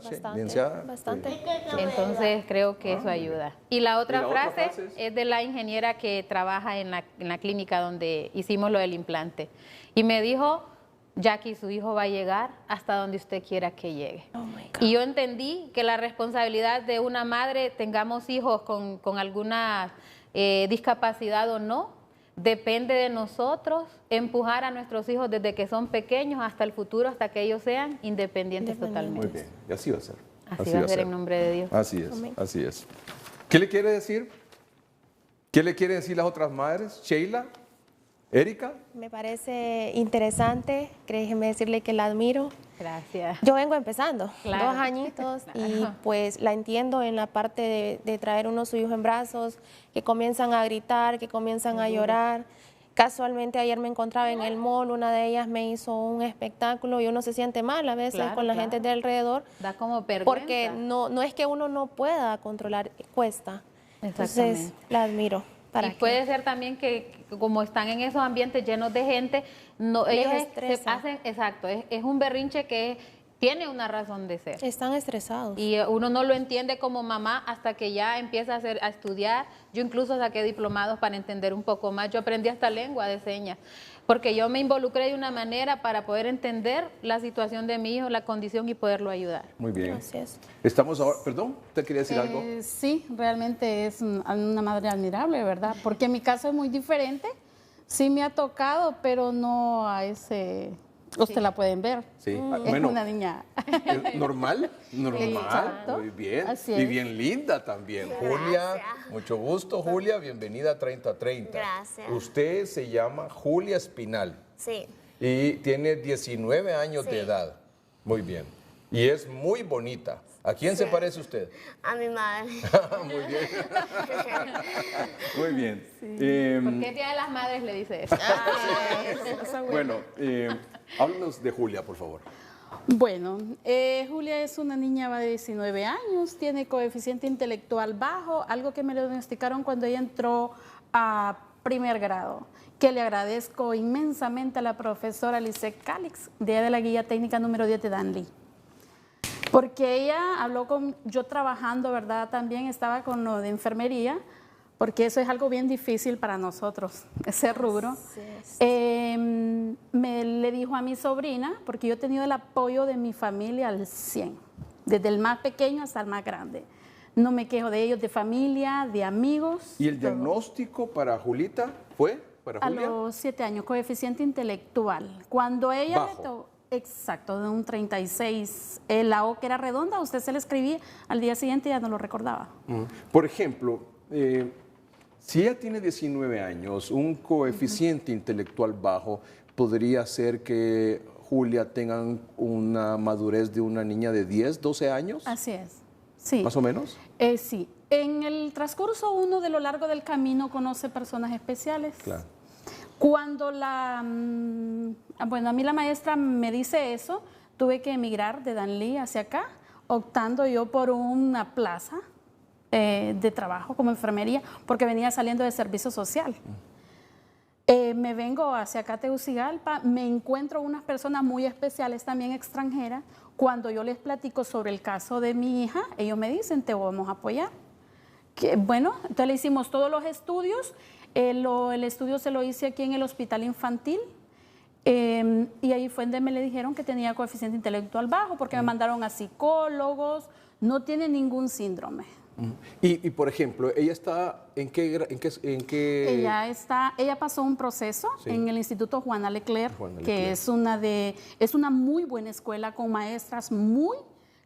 Bastante. Entonces creo que eso ayuda. Y la otra frase es de la ingeniera que trabaja en la clínica donde hicimos lo del implante. Y me dijo, Jackie, su hijo va a llegar hasta donde usted quiera que llegue. Y yo entendí que la responsabilidad de una madre, tengamos hijos con alguna discapacidad o no, depende de nosotros empujar a nuestros hijos desde que son pequeños hasta el futuro, hasta que ellos sean independientes totalmente. Muy bien, y así va a ser. Así va a ser en nombre de Dios. Así es, así es. ¿Qué le quiere decir? ¿Qué le quieren decir las otras madres? Sheila, Erika. Me parece interesante, déjeme decirle que la admiro. Gracias. Yo vengo empezando, Claro. 2 añitos, y pues la entiendo en la parte de traer uno a su hijo en brazos, que comienzan a gritar, que comienzan a llorar. Casualmente ayer me encontraba en el mall, una de ellas me hizo un espectáculo y uno se siente mal a veces con la gente de alrededor. Da como vergüenza. Porque no es que uno no pueda controlar, cuesta. Entonces la admiro. Y puede ser también que como están en esos ambientes llenos de gente, ellos se hacen, exacto, es un berrinche que tiene una razón de ser. Están estresados. Y uno no lo entiende como mamá hasta que ya empieza a estudiar. Yo incluso saqué diplomados para entender un poco más. Yo aprendí hasta lengua de señas, porque yo me involucré de una manera para poder entender la situación de mi hijo, la condición y poderlo ayudar. Muy bien. Así es. Estamos ahora, perdón, ¿usted quería decir algo? Sí, realmente es una madre admirable, ¿verdad? Porque mi caso es muy diferente. Sí me ha tocado, pero no a ese Ustedes la pueden ver. Sí. Es una niña. ¿Normal? Normal. Exacto. Muy bien. Así Y es. bien linda también. Julia, mucho gusto, Julia. Bienvenida a 30-30. Gracias. Usted se llama Julia Espinal Sí. y tiene 19 años de Sí. edad. Muy bien. Y es muy bonita. ¿A quién se parece usted? A mi madre. Muy bien. Muy bien. ¿Por qué Día de las Madres le dice eso? Bueno, háblanos de Julia, por favor. Bueno, Julia es una niña de 19 años, tiene coeficiente intelectual bajo, algo que me lo diagnosticaron cuando ella entró a primer grado, que le agradezco inmensamente a la profesora Lisette Calix, de la guía técnica número 10 de Danlí. Porque ella habló con, yo trabajando, ¿verdad? También estaba con lo de enfermería, porque eso es algo bien difícil para nosotros, ese rubro. Le dijo a mi sobrina, porque yo he tenido el apoyo de mi familia al 100, desde el más pequeño hasta el más grande. No me quejo de ellos, de familia, de amigos. ¿Y el todo. diagnóstico para Julita fue? ¿Para A Julia? los 7 años, coeficiente intelectual. Cuando ella Bajo. exacto, de un 36, la O que era redonda, usted se le escribía, al día siguiente ya no lo recordaba. Por ejemplo, si ella tiene 19 años, un coeficiente intelectual bajo podría ser que Julia tenga una madurez de una niña de 10, 12 años, Así es, sí. más o menos. Sí, en el transcurso uno de lo largo del camino conoce personas especiales. Claro. Cuando bueno, a mí la maestra me dice eso, tuve que emigrar de Danlí hacia acá, optando yo por una plaza de trabajo como enfermería, porque venía saliendo de servicio social. Me vengo hacia acá, Tegucigalpa, me encuentro unas personas muy especiales, también extranjeras. Cuando yo les platico sobre el caso de mi hija, ellos me dicen, te vamos a apoyar. Bueno, entonces le hicimos todos los estudios. El estudio se lo hice aquí en el hospital infantil y ahí fue donde me le dijeron que tenía coeficiente intelectual bajo porque me mandaron a psicólogos, no tiene ningún síndrome. Y por ejemplo, ella está en qué Ella pasó un proceso Sí. en el Instituto Juana Leclerc, Juana que Leclerc. es una muy buena escuela con maestras muy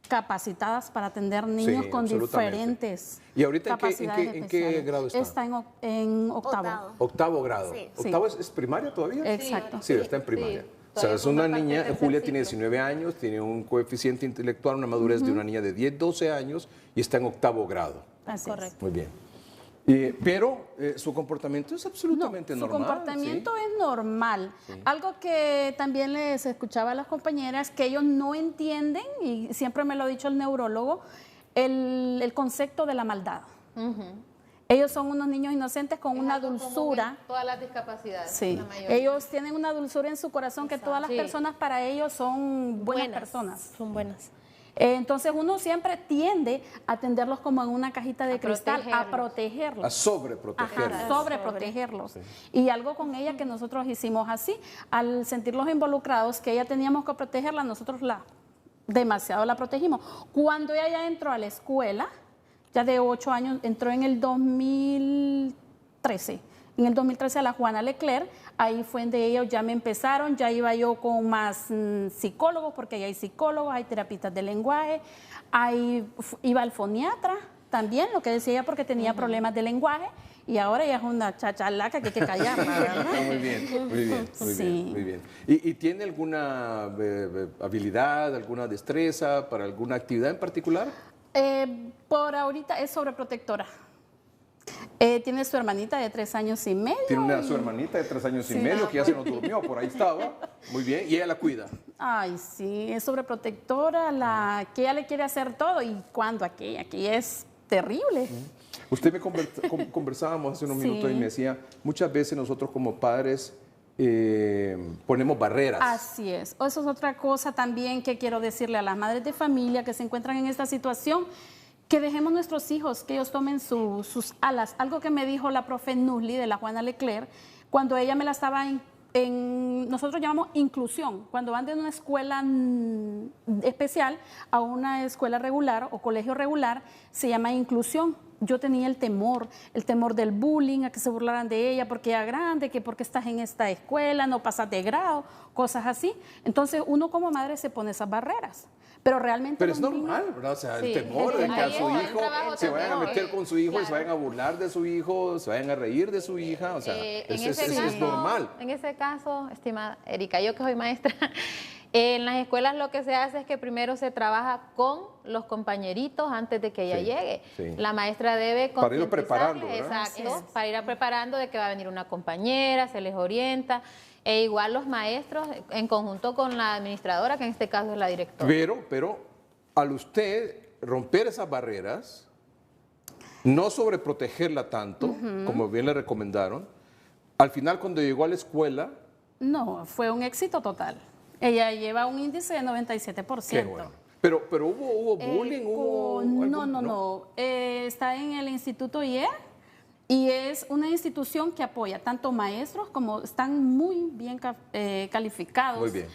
capacitadas para atender niños con absolutamente. diferentes ¿Y ahorita capacidades en qué especiales. grado está? Está en octavo. Octavo grado. Sí. ¿Octavo es primaria todavía? Exacto. Sí, está en primaria. Sí, O sea, todavía es una forma parte niña, del Julia tercer tiene ciclo. 19 años, tiene un coeficiente intelectual, una madurez de una niña de 10, 12 años y está en octavo grado. Así es. Correcto. Muy bien. Pero su comportamiento es absolutamente Su normal. comportamiento ¿sí? es normal. Algo que también les escuchaba a las compañeras, que ellos no entienden, y siempre me lo ha dicho el neurólogo, el concepto de la maldad. Ellos son unos niños inocentes con Es una algo común dulzura. en todas las discapacidades. Sí, la mayoría. ellos tienen una dulzura en su corazón que todas las Sí. personas para ellos son buenas personas. Son buenas. Entonces uno siempre tiende a atenderlos como en una cajita de A cristal, a protegerlos. protegerlos. A sobreprotegerlos. Ajá, sobreprotegerlos. Y algo con ella que nosotros hicimos así, al sentirlos involucrados, que ella teníamos que protegerla, nosotros demasiado la protegimos. Cuando ella ya entró a la escuela, ya de 8 años, entró en el 2013. En el 2013 a la Juana Leclerc, ahí fue donde ellos ya me empezaron, ya iba yo con más psicólogos, porque ahí hay psicólogos, hay terapistas de lenguaje, ahí iba al foniatra también, lo que decía ella, porque tenía problemas de lenguaje, y ahora ella es una chachalaca que hay que callarla, ¿verdad? Muy bien, muy bien, muy Sí. bien, muy bien. ¿Y tiene alguna habilidad, alguna destreza para alguna actividad en particular? Por ahorita es sobreprotectora. Tiene su hermanita de 3 años y medio. Tiene su hermanita de 3 años y medio que ya se nos durmió, por ahí estaba. Muy bien, y ella la cuida. Ay, sí, es sobreprotectora, que ella le quiere hacer todo. ¿Y cuándo? Aquí es terrible. Usted conversábamos hace unos minutos y me decía, muchas veces nosotros como padres ponemos barreras. Así es. Eso es otra cosa también que quiero decirle a las madres de familia que se encuentran en esta situación, que dejemos nuestros hijos, que ellos tomen sus alas. Algo que me dijo la profe Nusli de la Juana Leclerc, cuando ella me la estaba nosotros llamamos inclusión, cuando van de una escuela especial a una escuela regular o colegio regular, se llama inclusión. yo tenía el temor del bullying, a que se burlaran de ella porque ya grande, que porque estás en esta escuela, no pasas de grado, cosas así. Entonces uno como madre se pone esas barreras. Pero realmente... Pero es normal, ¿verdad? O sea, el temor de que a su hijo se vayan a meter con su hijo y se vayan a burlar de su hijo, se vayan a reír de su hija, o sea, es normal. En ese caso, estimada Erika, yo que soy maestra, en las escuelas lo que se hace es que primero se trabaja con los compañeritos antes de que ella llegue. Sí. La maestra debe para irlo preparando, ¿verdad? Exacto, para ir preparando de que va a venir una compañera, se les orienta. E igual los maestros en conjunto con la administradora, que en este caso es la directora. Pero al usted romper esas barreras, no sobreprotegerla tanto, como bien le recomendaron, al final cuando llegó a la escuela... No, fue un éxito total. Ella lleva un índice de 97%. Qué bueno. Pero hubo bullying, No. Está en el Instituto IE. Y es una institución que apoya tanto maestros como están muy bien calificados. Muy bien.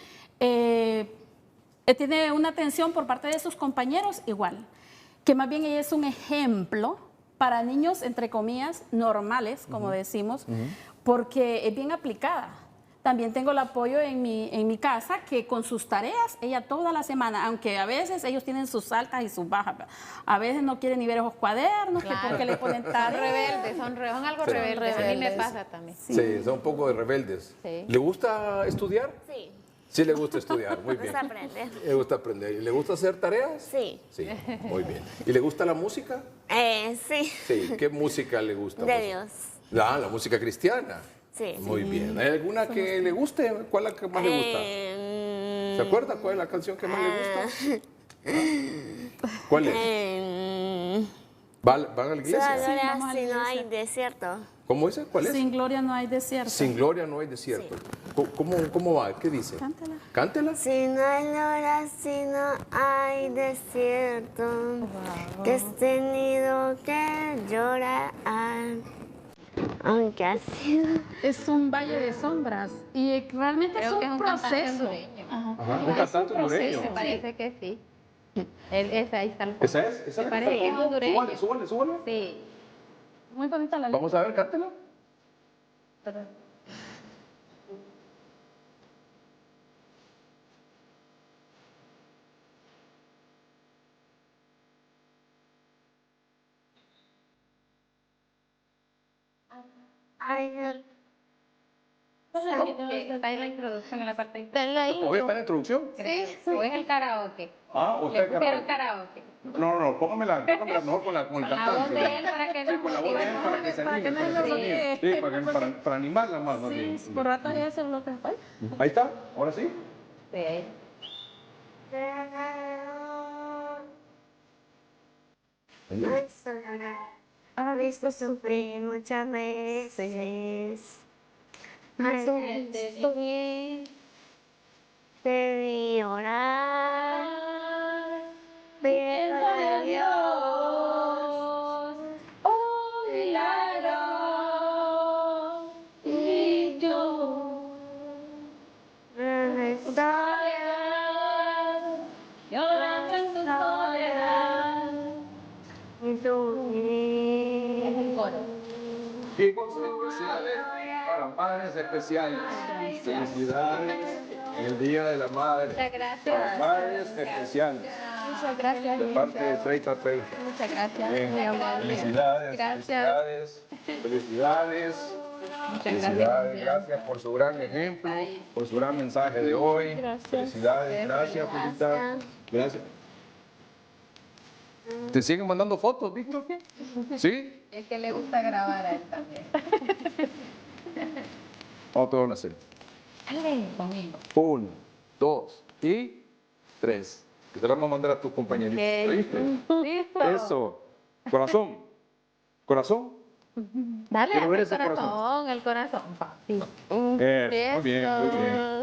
Tiene una atención por parte de sus compañeros igual, que más bien ella es un ejemplo para niños, entre comillas, normales, como decimos, porque es bien aplicada. También tengo el apoyo en mi casa, que con sus tareas, ella toda la semana, aunque a veces ellos tienen sus altas y sus bajas, a veces no quieren ni ver esos cuadernos, claro, que porque le ponen tareas. Son algo rebeldes, a mí me pasa también. Sí, son un poco de rebeldes. Sí. ¿Le gusta estudiar? Sí. Sí le gusta estudiar, muy bien. Le gusta aprender. Le gusta aprender. ¿Y le gusta hacer tareas? Sí. Sí, muy bien. ¿Y le gusta la música? Sí. Sí, ¿qué música le gusta? De Dios. La música cristiana. Sí. Muy bien. ¿Hay alguna que le guste? ¿Cuál es la que más le gusta? ¿Se acuerda cuál es la canción que más le gusta? ¿Cuál es? ¿Van a la iglesia? Gloria si no hay desierto. ¿Cómo dice? ¿Cuál es? Sin gloria no hay desierto. Sin gloria no hay desierto. Sí. ¿Cómo va? ¿Qué dice? Cántala. ¿Cántela? Si no hay gloria, si no hay desierto, que has tenido que llorar. Aunque ha sido... Es un valle de sombras y realmente es un proceso. Un cantante hondureño. Me parece que sí. Ahí está el... ¿Esa es? ¿Esa me parece que es hondureño. Súbale. Sí. Muy bonita la letra. Vamos a ver, cántela. Está en la introducción, en la parte de... ¿O está en la introducción? Sí. ¿O es el karaoke? ¿O está el karaoke? No, póngamela mejor con el cantante. La voz de él para que no... Con la voz de él para que se anime. Sí, para animarla más. Sí, por rato ya se lo que fue. Ahí está, ahora sí. Sí, ahí. Ha visto sufrir muchas veces. Te vi orar, pidiendo a Dios un milagro, y yo en soledad, llorando en tu soledad, y tú Y con especiales para madres especiales. Felicidades en el Día de la Madre. Muchas gracias. Para madres especiales. Muchas gracias. De parte de 30-30. Muchas gracias. Muy amable. Felicidades. Gracias. Felicidades. Muchas Felicidades. Gracias por su gran ejemplo, por su gran mensaje de hoy. Gracias. Felicidades. Gracias, Julita. Gracias. ¿Te siguen mandando fotos, Víctor? ¿Sí? Es que le gusta grabar a él también. Vamos a hacer. Dale, conmigo. 1, 2 y 3. Que te la vamos a mandar a tus compañeritos. ¿Oíste? Listo. Eso. Corazón. Corazón. Dale, Quiero ver el ese corazón, el corazón, papi. Muy bien, muy bien.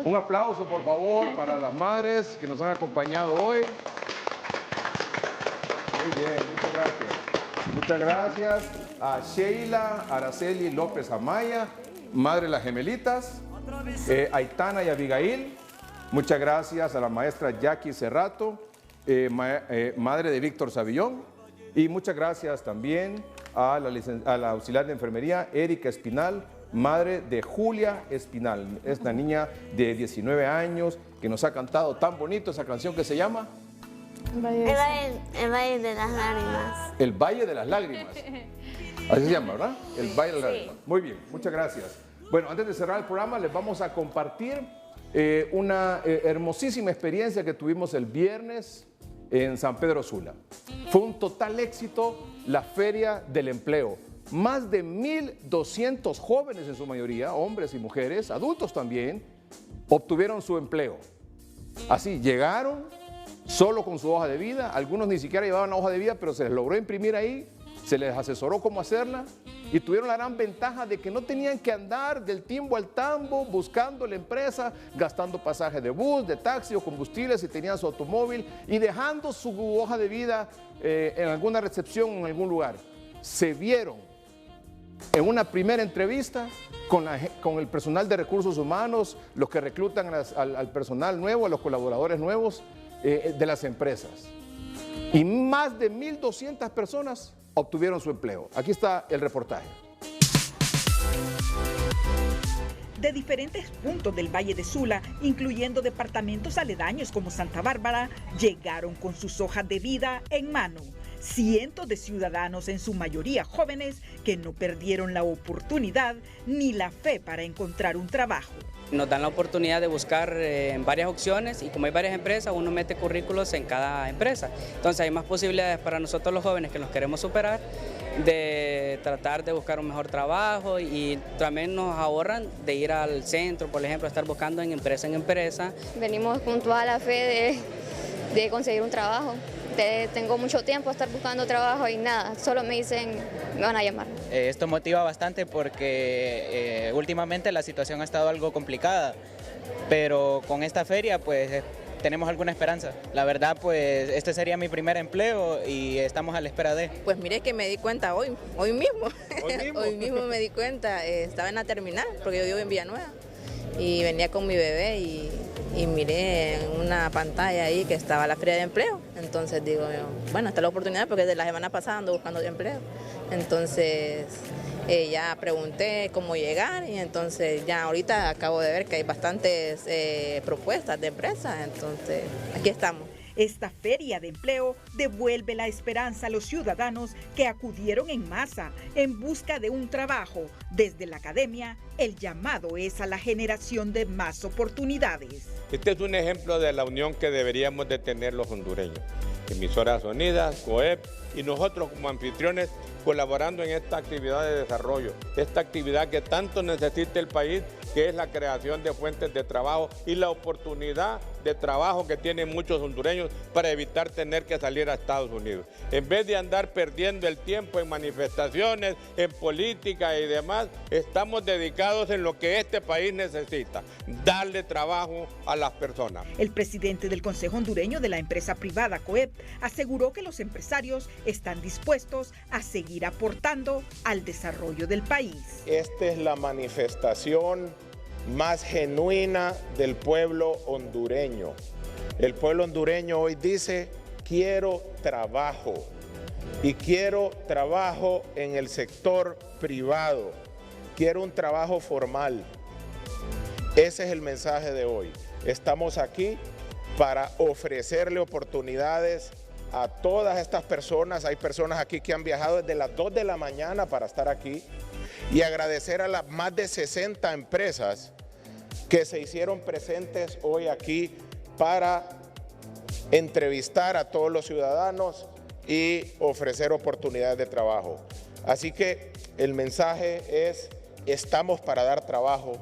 Un aplauso, por favor, para las madres que nos han acompañado hoy. Muy bien, muchas gracias. Muchas gracias a Sheila Araceli López Amaya, madre de las gemelitas, Aitana y Abigail. Muchas gracias a la maestra Jackie Cerrato, madre de Víctor Savillón. Y muchas gracias también a la auxiliar de enfermería, Erika Espinal, madre de Julia Espinal. Es una niña de 19 años que nos ha cantado tan bonito esa canción que se llama El Valle de las Lágrimas. El Valle de las Lágrimas. Así se llama, ¿verdad? El Valle de las Lágrimas. Muy bien, muchas gracias. Bueno, antes de cerrar el programa les vamos a compartir una hermosísima experiencia que tuvimos el viernes en San Pedro Sula. Fue un total éxito la Feria del Empleo. Más de 1.200 jóvenes, en su mayoría, hombres y mujeres, adultos también, obtuvieron su empleo. Así, llegaron solo con su hoja de vida, algunos ni siquiera llevaban la hoja de vida, pero se les logró imprimir ahí, se les asesoró cómo hacerla y tuvieron la gran ventaja de que no tenían que andar del timbo al tambo buscando la empresa, gastando pasajes de bus, de taxi o combustible si tenían su automóvil y dejando su hoja de vida en alguna recepción o en algún lugar. Se vieron en una primera entrevista con el personal de recursos humanos, los que reclutan al personal nuevo, a los colaboradores nuevos de las empresas. Y más de 1.200 personas obtuvieron su empleo. Aquí está el reportaje. De diferentes puntos del Valle de Sula, incluyendo departamentos aledaños como Santa Bárbara, llegaron con sus hojas de vida en mano. Cientos de ciudadanos, en su mayoría jóvenes, que no perdieron la oportunidad ni la fe para encontrar un trabajo. Nos dan la oportunidad de buscar en varias opciones y como hay varias empresas, uno mete currículos en cada empresa. Entonces hay más posibilidades para nosotros los jóvenes que nos queremos superar de tratar de buscar un mejor trabajo y también nos ahorran de ir al centro, por ejemplo, estar buscando en empresa en empresa. Venimos con toda la fe de conseguir un trabajo. Tengo mucho tiempo a estar buscando trabajo y nada, solo me dicen, me van a llamar. Esto motiva bastante porque últimamente la situación ha estado algo complicada, pero con esta feria pues tenemos alguna esperanza. La verdad pues este sería mi primer empleo y estamos a la espera de. Pues mire que me di cuenta hoy mismo. Hoy mismo me di cuenta, estaba en la terminal porque yo vivo en Villanueva y venía con mi bebé y miré en una pantalla ahí que estaba la feria de empleo. Entonces digo, bueno, esta es la oportunidad porque desde la semana pasada ando buscando empleo. Entonces ya pregunté cómo llegar y entonces ya ahorita acabo de ver que hay bastantes propuestas de empresas. Entonces aquí estamos. Esta feria de empleo devuelve la esperanza a los ciudadanos que acudieron en masa en busca de un trabajo. Desde la academia, el llamado es a la generación de más oportunidades. Este es un ejemplo de la unión que deberíamos de tener los hondureños. Emisoras Unidas, COEP y nosotros como anfitriones colaborando en esta actividad de desarrollo, esta actividad que tanto necesita el país, que es la creación de fuentes de trabajo y la oportunidad de trabajo que tienen muchos hondureños para evitar tener que salir a Estados Unidos. En vez de andar perdiendo el tiempo en manifestaciones, en política y demás, estamos dedicados en lo que este país necesita, darle trabajo a las personas. El presidente del Consejo Hondureño de la empresa privada COEP aseguró que los empresarios están dispuestos a seguir aportando al desarrollo del país. Esta es la manifestación más genuina del pueblo hondureño. El pueblo hondureño hoy dice, quiero trabajo y quiero trabajo en el sector privado, quiero un trabajo formal. Ese es el mensaje de hoy. Estamos aquí para ofrecerle oportunidades a todas estas personas. Hay personas aquí que han viajado desde las 2 de la mañana para estar aquí y agradecer a las más de 60 empresas que se hicieron presentes hoy aquí para entrevistar a todos los ciudadanos y ofrecer oportunidades de trabajo. Así que el mensaje es, estamos para dar trabajo.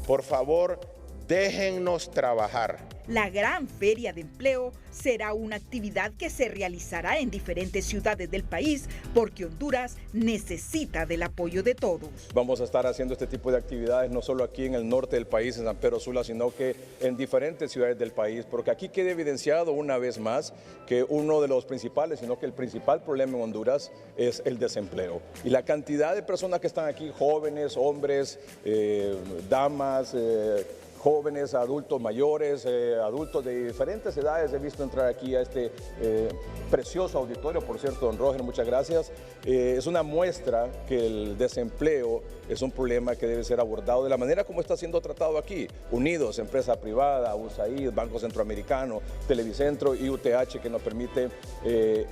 Por favor, déjennos trabajar. La gran feria de empleo será una actividad que se realizará en diferentes ciudades del país porque Honduras necesita del apoyo de todos. Vamos a estar haciendo este tipo de actividades no solo aquí en el norte del país, en San Pedro Sula, sino que en diferentes ciudades del país, porque aquí queda evidenciado una vez más que uno de los principales, sino que el principal problema en Honduras es el desempleo. Y la cantidad de personas que están aquí, jóvenes, hombres, damas, jóvenes, adultos mayores, adultos de diferentes edades. He visto entrar aquí a este precioso auditorio, por cierto, don Roger, muchas gracias. Es una muestra que el desempleo es un problema que debe ser abordado de la manera como está siendo tratado aquí. Unidos, empresa privada, USAID, Banco Centroamericano, Televicentro y UTH, que nos permite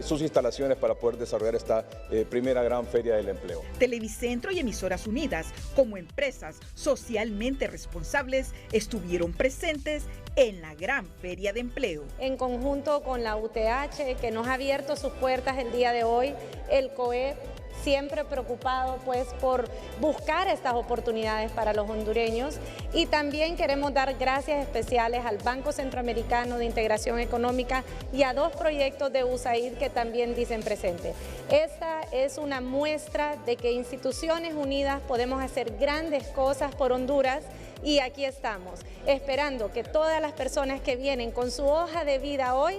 sus instalaciones para poder desarrollar esta primera gran feria del empleo. Televicentro y Emisoras Unidas, como empresas socialmente responsables, estuvieron presentes en la gran feria de empleo. En conjunto con la UTH, que nos ha abierto sus puertas el día de hoy, el COEP, siempre preocupado pues por buscar estas oportunidades para los hondureños, y también queremos dar gracias especiales al Banco Centroamericano de Integración Económica y a 2 proyectos de USAID que también dicen presente. Esta es una muestra de que instituciones unidas podemos hacer grandes cosas por Honduras. Y aquí estamos, esperando que todas las personas que vienen con su hoja de vida hoy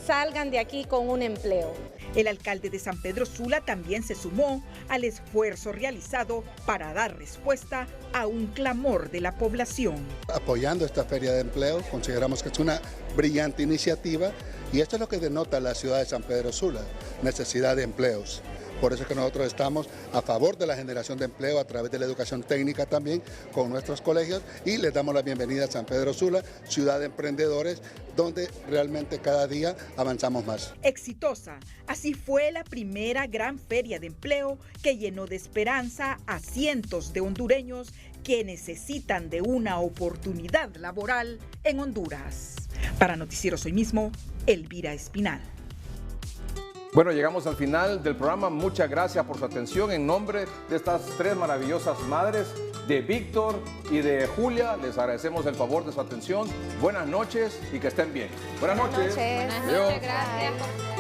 salgan de aquí con un empleo. El alcalde de San Pedro Sula también se sumó al esfuerzo realizado para dar respuesta a un clamor de la población. Apoyando esta feria de empleo, consideramos que es una brillante iniciativa y esto es lo que denota la ciudad de San Pedro Sula, necesidad de empleos. Por eso es que nosotros estamos a favor de la generación de empleo a través de la educación técnica también con nuestros colegios, y les damos la bienvenida a San Pedro Sula, ciudad de emprendedores, donde realmente cada día avanzamos más. Exitosa, así fue la primera gran feria de empleo que llenó de esperanza a cientos de hondureños que necesitan de una oportunidad laboral en Honduras. Para Noticieros Hoy Mismo, Elvira Espinal. Bueno, llegamos al final del programa. Muchas gracias por su atención. En nombre de estas 3 maravillosas madres, de Víctor y de Julia, les agradecemos el favor de su atención. Buenas noches y que estén bien. Buenas noches. Buenas noches, gracias.